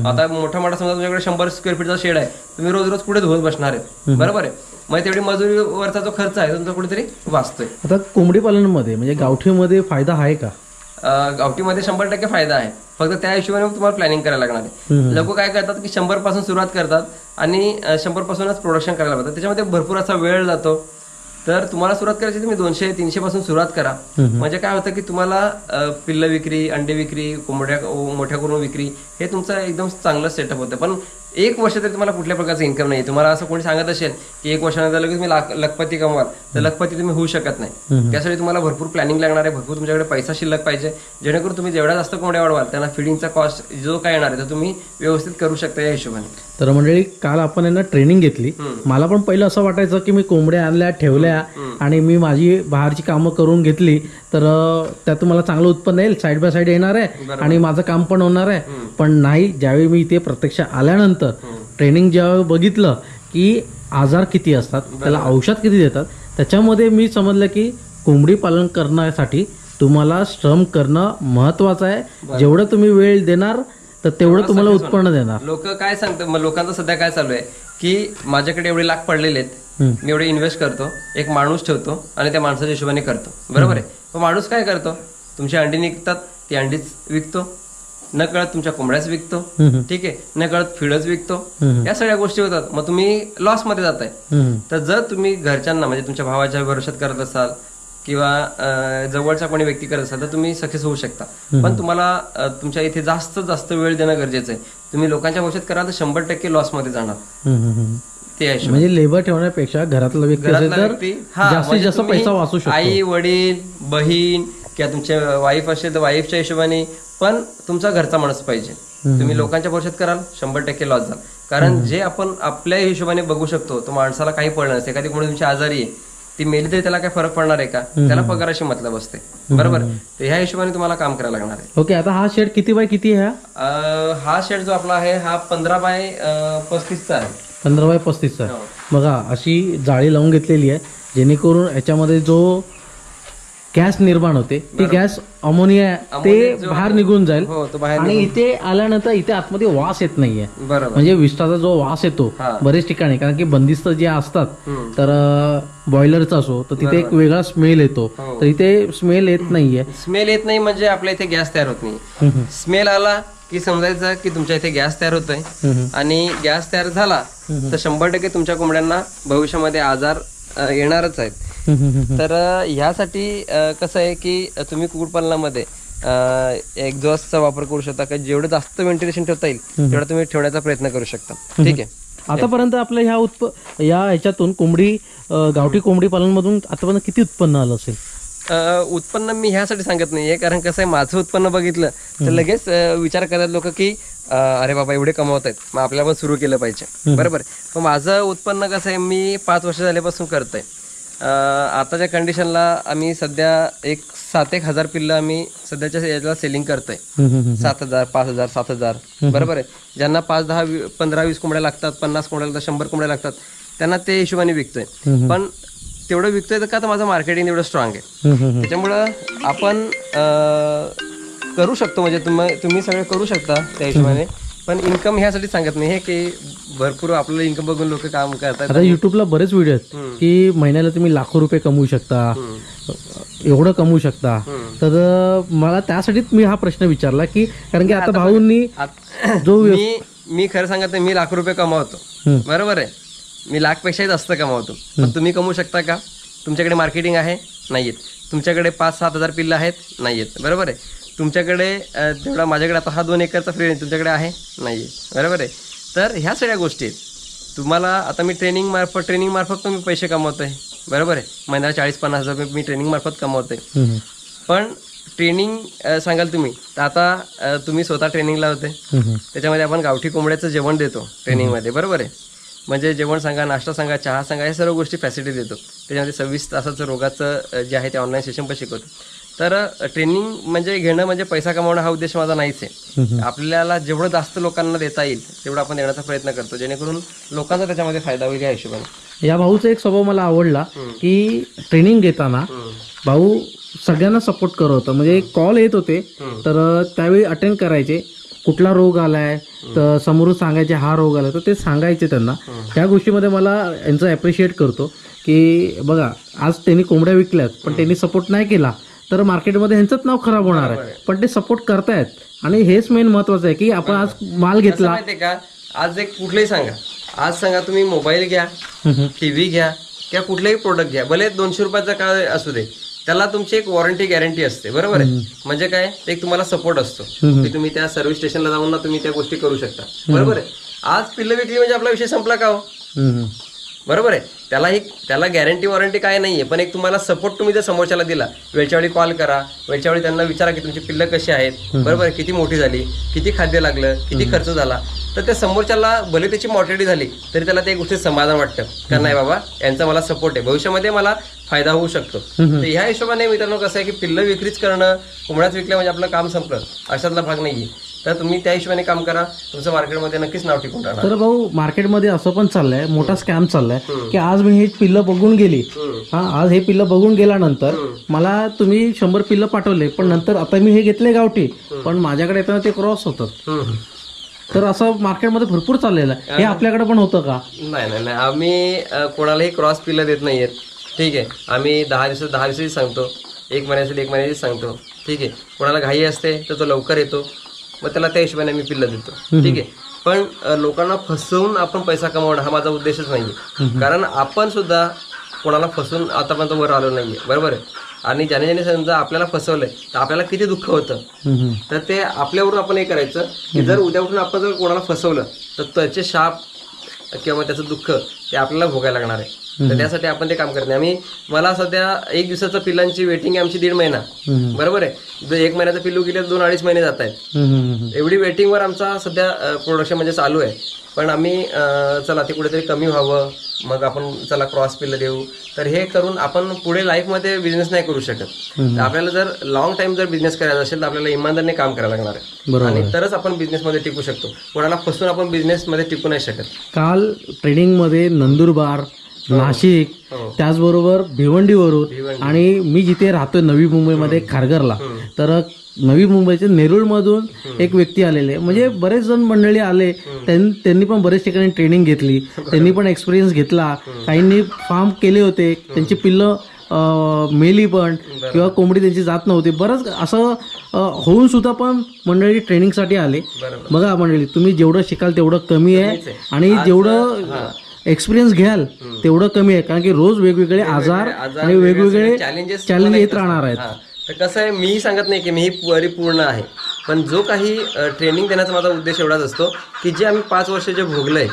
[SPEAKER 2] आता मोठा समजा तुमच्याकडे 100 स्क्वेअर फीटचा शेड आहे, तुम्ही रोज रोज कुठे धुवत बसणार आहे, बरोबर आहे. मग तेवढी मजुरीवरचा जो खर्च आहे तुमचा कुठेतरी वाचतोय.
[SPEAKER 1] आता कोंबडी पालनामध्ये म्हणजे गावठीमध्ये फायदा आहे का?
[SPEAKER 2] गावठीमध्ये 100% फायदा आहे, फक्त त्या हिशोबाने तुम्हाला प्लॅनिंग करायला लागणार आहे. लोक काय करतात की 100 पासून सुरुवात करतात आणि 100 पासूनच प्रोडक्शन करायला लागतात, त्याच्यामध्ये भरपूर असा वेळ जातो. तर तुम्हाला सुरुवात करायची तुम्ही 200-300 पासून सुरुवात करा. म्हणजे काय होतं की तुम्हाला पिल्ल विक्री, अंडे विक्री, कोंबड्या मोठ्या करून विक्री हे तुमचं एकदम चांगलं सेटअप होतं. पण 1 वर्ष तरी तुम्हाला कुठल्या प्रकारचं इन्कम नाही. तुम्हाला असं कोणी सांगत असेल की 1 वर्षानंतर लगेच तुम्ही लखपती कमवाल, तर लखपती तुम्ही होऊ शकत नाही. त्यासाठी तुम्हाला भरपूर प्लॅनिंग लागणार आहे, भरपूर तुमच्याकडे पैसा शिल्लक पाहिजे, जेणेकरून तुम्ही जेवढ्या जास्त कोंबड्या वाढवाल त्यांना फिडिंगचा कॉस्ट जो काय येणार आहे तो तुम्ही व्यवस्थित करू शकता या हिशोबाने.
[SPEAKER 1] तर मंडळी, काल आपण यांना ट्रेनिंग घेतली. मला पण पहिलं असं वाटायचं की मी कोंबड्या आणल्या, ठेवल्या आणि मी माझी बाहेरची कामं करून घेतली तर त्यातून मला चांगलं उत्पन्न येईल, साईड बाय साईड येणार आहे आणि माझं काम पण होणार आहे. पण नाही, ज्यावेळी मी इथे प्रत्यक्ष आल्यानंतर ट्रेनिंग ज्यावेळी बघितलं की आजार किती असतात, त्याला औषध किती देतात, त्याच्यामध्ये मी समजलं की कोंबडी पालन करण्यासाठी तुम्हाला श्रम करणं महत्वाचं आहे. जेवढं तुम्ही वेळ देणार तर तेवढं तुम्हाला उत्पन्न देणार.
[SPEAKER 2] लोक काय सांगतात, मग लोकांचं सध्या काय चालू आहे की माझ्याकडे एवढे लाख पडलेले आहेत, मी एवढे इन्व्हेस्ट करतो, एक माणूस ठेवतो आणि त्या माणसाच्या हिशोबाने करतो, बरोबर आहे. मग माणूस काय करतो, तुमची अंडी निघतात ती अंडीच विकतो, न कळत तुमच्या कोंबड्याच विकतो, ठीक आहे, न कळत फीडच विकतो, या सगळ्या गोष्टी होतात. मग तुम्ही लॉस मध्ये जाताय. तर जर तुम्ही घरच्यांना म्हणजे तुमच्या भावाच्या भरोशात करत असाल किंवा जवळच्या कोणी व्यक्ती करत असाल तर तुम्ही सक्सेस होऊ शकता. पण तुम्हाला तुमच्या इथे जास्त वेळ देणं गरजेचं आहे. तुम्ही लोकांच्या भरोशात कराल तर 100% लॉस मध्ये जाणार.
[SPEAKER 1] म्हणजे लेबर ठेवण्यापेक्षा घरातला व्यक्ती जास्तीत जास्त पैसा वाचू शकतो.
[SPEAKER 2] आई वडील बहीण किंवा तुमच्या वाईफ असेल तर वाईफच्या हिशोबाने, पण तुमचा घरचा माणूस पाहिजे. तुम्ही लोकांच्या भरोशात कराल 100% लॉस जाल. कारण जे आपण आपल्या हिशोबाने बघू शकतो तो माणसाला काही पडणार नसते. एखादी कोणी तुमची आजारी आहे, ती मेली तरी त्याला काय फरक पडणार आहे का? त्याला पगाराशी मतलब असते, बरोबर. तर ह्या हिशोबाने तुम्हाला काम करायला लागणार आहे.
[SPEAKER 1] ओके, आता हा शेड किती बाय किती आहे?
[SPEAKER 2] हा शेड जो आपला आहे हा 15 बाय 35चा आहे.
[SPEAKER 1] 15 बाय 35चा. बघा, अशी जाळी लावून घेतलेली आहे जेणेकरून याच्यामध्ये जो गॅस निर्माण होते ती गॅस अमोनिया ते बाहेर निघून जाईल आणि इथे आल्यानंतर इथे आतमध्ये वास येत नाहीये. म्हणजे विष्ठाचा जो वास येतो बरेच ठिकाणी, कारण की बंदिस्त जे असतात तर बॉयलरचा असो तर तिथे एक वेगळा स्मेल येतो, तर इथे स्मेल येत नाहीये.
[SPEAKER 2] स्मेल येत नाही म्हणजे आपल्या इथे गॅस तयार होत नाही. स्मेल आला की समजायचं की तुमच्या इथे गॅस तयार होतोय आणि गॅस तयार झाला तर 100% तुमच्या कोंबड्यांना भविष्यामध्ये आजार येणारच आहेत. तर ह्यासाठी कसं आहे की तुम्ही कुक्कुटपालनामध्ये एक्झॉस्टचा वापर करू शकता, का जेवढं जास्त व्हेंटिलेशन ठेवता येईल तेवढा तुम्ही ठेवण्याचा प्रयत्न करू शकता. ठीक आहे.
[SPEAKER 1] आतापर्यंत आपल्या ह्याच्यातून कोंबडी गावठी कोंबडी पालन मधून आतापर्यंत किती उत्पन्न आलं असेल?
[SPEAKER 2] उत्पन्न मी ह्यासाठी सांगत नाहीये, कारण कसं आहे माझं उत्पन्न बघितलं तर लगेच विचार करतात लोक की अरे बाबा एवढे कमवत आहेत, मग आपल्याला पण सुरू केलं पाहिजे, बरोबर. पण माझं उत्पन्न कसं आहे, मी 5 वर्ष झाल्यापासून करतोय. आताच्या कंडिशनला आम्ही सध्या 7-1 हजार पिल्लं आम्ही सध्याच्या याला सेलिंग करतोय. 7,000, 5,000, 7,000, बरोबर आहे. ज्यांना 5, 10, 15, 20 कोंबड्या लागतात, 50 कोंबड्या लागतात, 100 कोंबड्या लागतात, त्यांना ते हिशोबाने विकतोय. पण तेवढं विकतोय तर का तर माझं मार्केटिंग एवढं स्ट्रॉंग आहे. त्याच्यामुळं आपण करू शकतो, म्हणजे तुम्ही सगळे करू शकता त्या हिशोबाने. पण इन्कम ह्यासाठी सांगत नाही हे की भरपूर आपलं इन्कम बघून लोक काम करतात.
[SPEAKER 1] आता युट्यूबला बरेच व्हिडिओ आहेत की महिन्याला तुम्ही लाखो रुपये कमवू शकता, एवढं कमवू शकता. तर मला त्यासाठीच मी हा प्रश्न विचारला की कारण की आता भाऊंनी जो
[SPEAKER 2] मी खरं सांगत मी लाखो रुपये कमावतो, बरोबर आहे. मी लाखपेक्षाही जास्त कमावतो. पण तुम्ही कमवू शकता का? तुमच्याकडे मार्केटिंग आहे? नाहीयेत. तुमच्याकडे 5-7 हजार पिल्लं आहेत? नाहीयेत, बरोबर आहे. तुमच्याकडे तेवढा, माझ्याकडे आता हा 2 एकरचा फ्री तुमच्याकडे आहे? नाहीये, बरोबर आहे. तर ह्या सगळ्या गोष्टी आहेत. तुम्हाला आता मी ट्रेनिंग मार्फत तुम्ही पैसे कमवतोय, बरोबर आहे. महिन्याला 40-50 हजार रुपये मी ट्रेनिंग मार्फत कमवतोय. पण ट्रेनिंग सांगाल तुम्ही तर आता तुम्ही स्वतः ट्रेनिंगला होते, त्याच्यामध्ये आपण गावठी कोंबड्याचं जेवण देतो ट्रेनिंगमध्ये, बरोबर आहे. म्हणजे जेवण सांगा, नाश्ता सांगा, चहा सांगा, या सर्व गोष्टी फॅसिलिटी देतो. त्याच्यामध्ये 26 तासाचं रोगाचं जे आहे ते ऑनलाईन सेशन पण शिकवतो. तर ट्रेनिंग म्हणजे घेणं म्हणजे पैसा कमावणं हा उद्देश माझा नाहीच आहे. आपल्याला जेवढं जास्त लोकांना देता येईल तेवढं आपण देण्याचा प्रयत्न करतो, जेणेकरून लोकांचा त्याच्यामध्ये फायदा होईल या हिशोबाने.
[SPEAKER 1] या भाऊचा एक स्वभाव मला आवडला की ट्रेनिंग घेताना भाऊ सगळ्यांना सपोर्ट करत होता. म्हणजे कॉल येत होते तर त्यावेळी अटेंड करायचे, कुठला रोग आलाय तर समोरून सांगायचे हा रोग आलाय तर ते सांगायचे त्यांना. त्या गोष्टीमध्ये मला यांचं ॲप्रिशिएट करतो की बघा आज त्यांनी कोंबड्या विकल्यात पण त्यांनी सपोर्ट नाही केला तर मार्केटमध्ये ह्यांचंच नाव खराब होणार आहे, पण ते सपोर्ट करतायत आणि हेच मेन महत्वाचं आहे की आपण आज माल घेतला.
[SPEAKER 2] माहितीये का, आज एक कुठलंही सांगा, आज सांगा तुम्ही मोबाईल घ्या, टीव्ही घ्या किंवा कुठलेही प्रोडक्ट घ्या, भले 200 रुपयाचा काय असू दे, त्याला तुमची एक वॉरंटी गॅरंटी असते. बरोबर आहे. म्हणजे काय, एक तुम्हाला सपोर्ट असतो की तुम्ही त्या सर्व्हिस स्टेशनला जाऊन ना तुम्ही त्या गोष्टी करू शकता. बरोबर आहे. आज पिल्लं विकली म्हणजे आपला विषय संपला का हो? बरोबर आहे. त्याला गॅरंटी वॉरंटी काय नाहीये, पण एक तुम्हाला सपोर्ट तुम्ही जर समोरच्याला दिला, वेळच्या वेळी कॉल करा, वेळच्या वेळी त्यांना विचारा की तुमची पिल्लं कशी आहेत, बरोबर आहे, किती मोठी झाली, किती खाद्य लागलं, किती खर्च झाला, तर त्या समोरच्याला भले त्याची मॉर्टिलिटी झाली तरी त्याला त्या गोष्टीत समाधान वाटतं का नाही बाबा यांचा मला सपोर्ट आहे, भविष्यामध्ये मला फायदा होऊ शकतो. तर ह्या हिशोबाने मित्रांनो कसं आहे की पिल्लं विक्रीच करणं, कोंबड्याच विकल्या म्हणजे आपलं काम संपलं अशातला भाग नाहीये. तर तुम्ही त्या हिशोबाने काम करा, तुमचं मार्केटमध्ये नक्कीच नाव टिकून राहणार.
[SPEAKER 1] तर भाऊ मार्केटमध्ये असं पण चाललंय, मोठा स्कॅम चाललाय की आज मी हे पिल्लं बघून गेली, आज हे पिल्लं बघून गेल्यानंतर मला तुम्ही 100 पिल्लं पाठवले, पण नंतर आता मी हे घेतले गावठी पण माझ्याकडे येताना ते क्रॉस होतात. तर असं मार्केटमध्ये भरपूर चाललेलं आहे. हे आपल्याकडे पण होतं का?
[SPEAKER 2] नाही, आम्ही कोणालाही क्रॉस पिल्लं देत नाहीयेत. ठीक आहे. आम्ही 10 दिवसाची सांगतो, 1 महिन्याची सांगतो. ठीक आहे. कोणाला घाई असते तर तो लवकर येतो, मग त्याला त्या हिशोबाने आम्ही पिल्लं देतो. ठीक आहे. पण लोकांना फसवून आपण पैसा कमवणं हा माझा उद्देशच नाहीये, कारण आपण सुद्धा कोणाला फसवून आतापर्यंत वर आलो नाहीये. बरोबर आहे. आणि ज्याने समजा आपल्याला फसवलंय तर आपल्याला किती दुःख होतं, तर ते आपल्यावरून आपण हे करायचं की जर उद्या उठून आपण जर कोणाला फसवलं तर त्याचे शाप किंवा त्याचं दुःख ते आपल्याला भोगायला लागणार आहे. तर त्यासाठी आपण ते काम करत नाही. मला सध्या 1 दिवसाचं पिल्लांची वेटिंग आहे आमची 1.5 महिना. बरोबर आहे. जर 1 महिन्याचं पिल्लू गेले 2-2.5 महिने जात आहेत. एवढी वेटिंगवर आमचा सध्या प्रोडक्शन म्हणजे चालू आहे. पण आम्ही चला ते कुठेतरी कमी व्हावं, मग आपण चला क्रॉस पिल्लं देऊ, तर हे करून आपण पुढे लाईफमध्ये बिझनेस नाही करू शकत. तर आपल्याला जर लॉंग टाइम जर बिझनेस करायचा असेल तर आपल्याला इमानदारीने काम करायला लागणार आहे, आणि तरच आपण बिझनेसमध्ये टिकू शकतो. कोणाला फसून आपण बिझनेसमध्ये टिकू नाही शकत.
[SPEAKER 1] काल ट्रेनिंगमध्ये नंदुरबार, नाशिक, त्याचबरोबर भिवंडीवरून, आणि मी जिथे राहतोय नवी मुंबईमध्ये खारघरला, तर नवी मुंबईचे नेरूळमधून एक व्यक्ती आलेले, म्हणजे बरेच जण मंडळी आले, त्यांनी पण बरेच ठिकाणी ट्रेनिंग घेतली, त्यांनी पण एक्सपिरियन्स घेतला. काहींनी फार्म केले होते, त्यांची पिल्लं मेली पण किंवा कोंबडी त्यांची जात नव्हती. बरंच असं होऊन सुद्धा पण मंडळी ट्रेनिंगसाठी आले. बघा मंडळी, तुम्ही जेवढं शिकाल तेवढं कमी आहे, आणि जेवढं एक्सपिरियन्स घ्याल तेवढं कमी आहे, कारण की रोज वेगवेगळे आजार आणि वेगवेगळे चॅलेंजेस येत राहणार आहेत.
[SPEAKER 2] तर कसं आहे, मी सांगत नाही की मी परिपूर्ण आहे, पण जो काही ट्रेनिंग देण्याचा माझा उद्देश एवढाच असतो की जे आम्ही 5 वर्ष जे भोगलंय,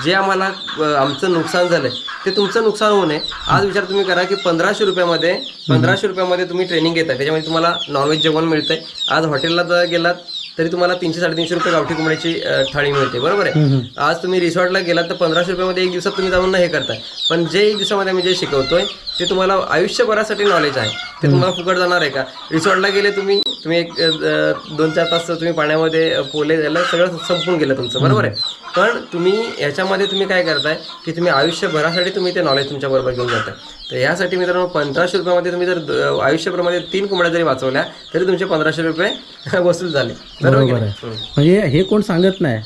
[SPEAKER 2] जे आम्हाला आमचं नुकसान झालंय ते तुमचं नुकसान होऊ नये. आज विचार तुम्ही करा की 1500 रुपयामध्ये तुम्ही ट्रेनिंग घेताय, त्याच्यामध्ये तुम्हाला नॉनव्हेज जेवण मिळतंय. आज हॉटेलला जर गेलात तरी तुम्हाला 300-350 रुपये गावठी कोंबड्याची थाळी मिळते. बरोबर आहे. आज तुम्ही रिसॉर्टला गेलात तर 1500 रुपयामध्ये 1 दिवसात तुम्ही जाऊन हे करताय, पण जे 1 दिवसामध्ये मी जे शिकवतोय ते तुम्हाला आयुष्यभरासाठी नॉलेज आहे, ते तुम्हाला फुकट जाणार आहे का? रिसॉर्टला गेले तुम्ही 1-2-4 तास तुम्ही पाण्यामध्ये पोले याला सगळं संपून गेलं तुमचं. बरोबर आहे. पण तुम्ही ह्याच्यामध्ये तुम्ही काय करताय की तुम्ही आयुष्यभरासाठी तुम्ही ते नॉलेज तुमच्या बरोबर घेऊन जाताय. तर यासाठी मित्रांनो 1500 रुपयामध्ये तुम्ही जर आयुष्यभरामध्ये 3 कोंबड्या जरी वाचवल्या तरी तुमचे 1500 रुपये वसूल झाले. बरोबर आहे.
[SPEAKER 1] म्हणजे हे कोण सांगत नाही.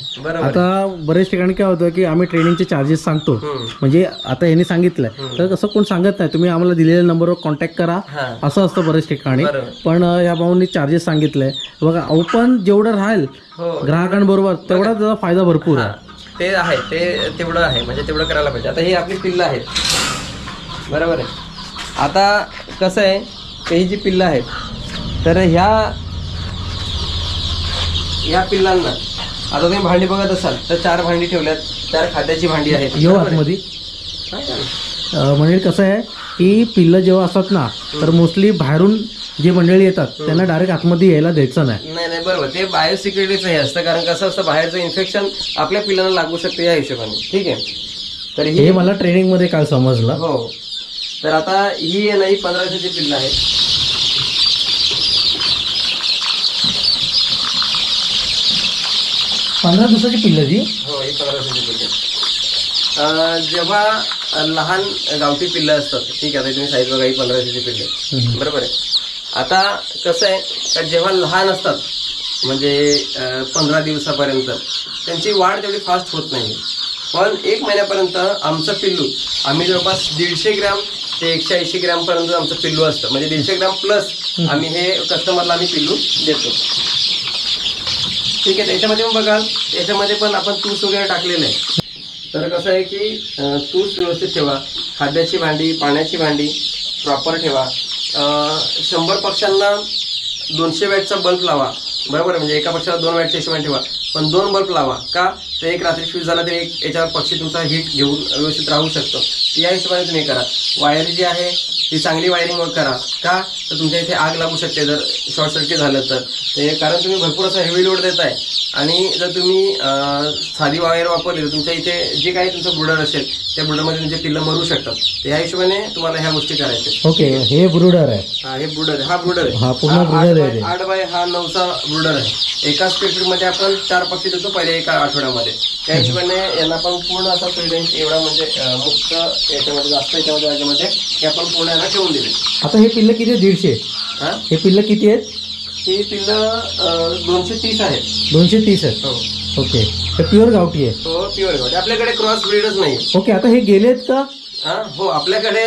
[SPEAKER 1] आता बरेच ठिकाणी काय होतं की आम्ही ट्रेनिंगचे चार्जेस सांगतो, म्हणजे आता यांनी सांगितलंय तर कसं कोण सांगत नाही, तुम्ही आम्हाला दिलेल्या नंबरवर कॉन्टॅक्ट करा असं असतं बरेच ठिकाणी. पण या भाऊंनी चार्जेस सांगितलंय. बघा ओपन जेवढं राहील ग्राहकांबरोबर तेवढा त्याचा फायदा भरपूर आहे.
[SPEAKER 2] ते आहे, ते तेवढं आहे, म्हणजे तेवढं करायला पाहिजे. आता ही आपली पिल्लं आहेत. बरोबर आहे. आता कसं आहे, ही जी पिल्लं आहेत तर ह्या पिल्लांना आता तुम्ही भांडी बघत असाल तर 4 भांडी ठेवल्यात, 4 खाद्याची भांडी आहेत.
[SPEAKER 1] मध्ये म्हणजे कसं आहे की पिल्लं जेव्हा असतात ना तर मोस्टली बाहेरून जे मंडळी येतात त्यांना डायरेक्ट आतमध्ये यायला द्यायचं नाही.
[SPEAKER 2] बरोबर. ते बायोसिक्युरिटीचं हे असतं, कारण कसं असतं बाहेरचं इन्फेक्शन आपल्या पिल्लांना लागू शकते या हिशोबाने. ठीक आहे. तर
[SPEAKER 1] हे मला ट्रेनिंग मध्ये काल समजलं.
[SPEAKER 2] हो. तर आता ही आहे ना, ही 1500ची पिल्लं आहेत.
[SPEAKER 1] 15 दिवसाची पिल्लं जी?
[SPEAKER 2] हो, ही 15 दिवसाची पिल्लं. जेव्हा लहान गावठी पिल्लं असतात, ठीक आहे, आता तुम्ही साईज बघा, ही 15 दिवसाची पिल्लं, बरोबर आहे. आता कसं आहे का, जेव्हा लहान असतात म्हणजे 15 दिवसापर्यंत त्यांची वाढ तेवढी फास्ट होत नाही, पण 1 महिन्यापर्यंत आमचं पिल्लू, आम्ही जवळपास 150 ग्रॅम ते 180 ग्रॅम पर्यंत आमचं पिल्लू असतं. म्हणजे 150 ग्रॅम प्लस आम्ही हे कस्टमरला आम्ही पिल्लू देतो. ठीक आहे. त्याच्यामध्ये पण बघाल, याच्यामध्ये पण आपण तूस वगैरे टाकलेलं आहे. तर कसं आहे की तूस व्यवस्थित ठेवा, खाद्याची भांडी, पाण्याची भांडी प्रॉपर ठेवा. 100 पक्ष्यांना 200 वॅटचा बल्ब लावा, बरोबर. म्हणजे एका पक्षाला 2 वॅटच्या हिशोबाने ठेवा, पण 2 बल्ब लावा. का तर एक रात्री फ्यूज झाला तरी एक याच्यावर पक्षी तुमचा हीट घेऊन व्यवस्थित राहू शकतो. या हिशोबाने तुम्ही करा. वायर जी आहे ती चांगली वायरिंग करा. का तर तुमच्या इथे आग लागू शकते जर शॉर्ट सर्किट झालं तर. ते कारण तुम्ही भरपूर असं हेवी लोड देत आहे, आणि जर तुम्ही साधी वायर वापरली तर तुमच्या इथे जे काही तुमचं ब्रुडर असेल त्या ब्रुडरमध्ये तुमचे पिल्लं मरू शकतात. तर या हिशोबाने तुम्हाला ह्या गोष्टी करायच्या.
[SPEAKER 1] ओके, हे ब्रुडर आहे.
[SPEAKER 2] हा, हे ब्रुडर, हा ब्रुडर आहे,
[SPEAKER 1] हा पूर्ण ब्रुडर आहे.
[SPEAKER 2] 8 बाय 9चा ब्रुडर आहे. एकाच मध्ये आपण 4 पक्षी देतो पहिले एका आठवड्यामध्ये. त्या हिशोबाने यांना पण पूर्ण असा फ्रीरेंज एवढा म्हणजे मुक्त याच्यामध्ये जास्त याच्यामध्ये हे आपण पूर्ण यांना ठेवून दिले.
[SPEAKER 1] आता हे पिल्लं किती? 150.
[SPEAKER 2] हा,
[SPEAKER 1] हे पिल्लं किती आहेत?
[SPEAKER 2] ही पिल्लं 230 आहेत.
[SPEAKER 1] 230 आहेत.
[SPEAKER 2] हो.
[SPEAKER 1] ओके, हे प्युअर गावठी आहे.
[SPEAKER 2] हो, प्युअर गावठी. आपल्याकडे क्रॉस ब्रीडच नाही.
[SPEAKER 1] ओके, आता हे गेलेत का?
[SPEAKER 2] हो, आपल्याकडे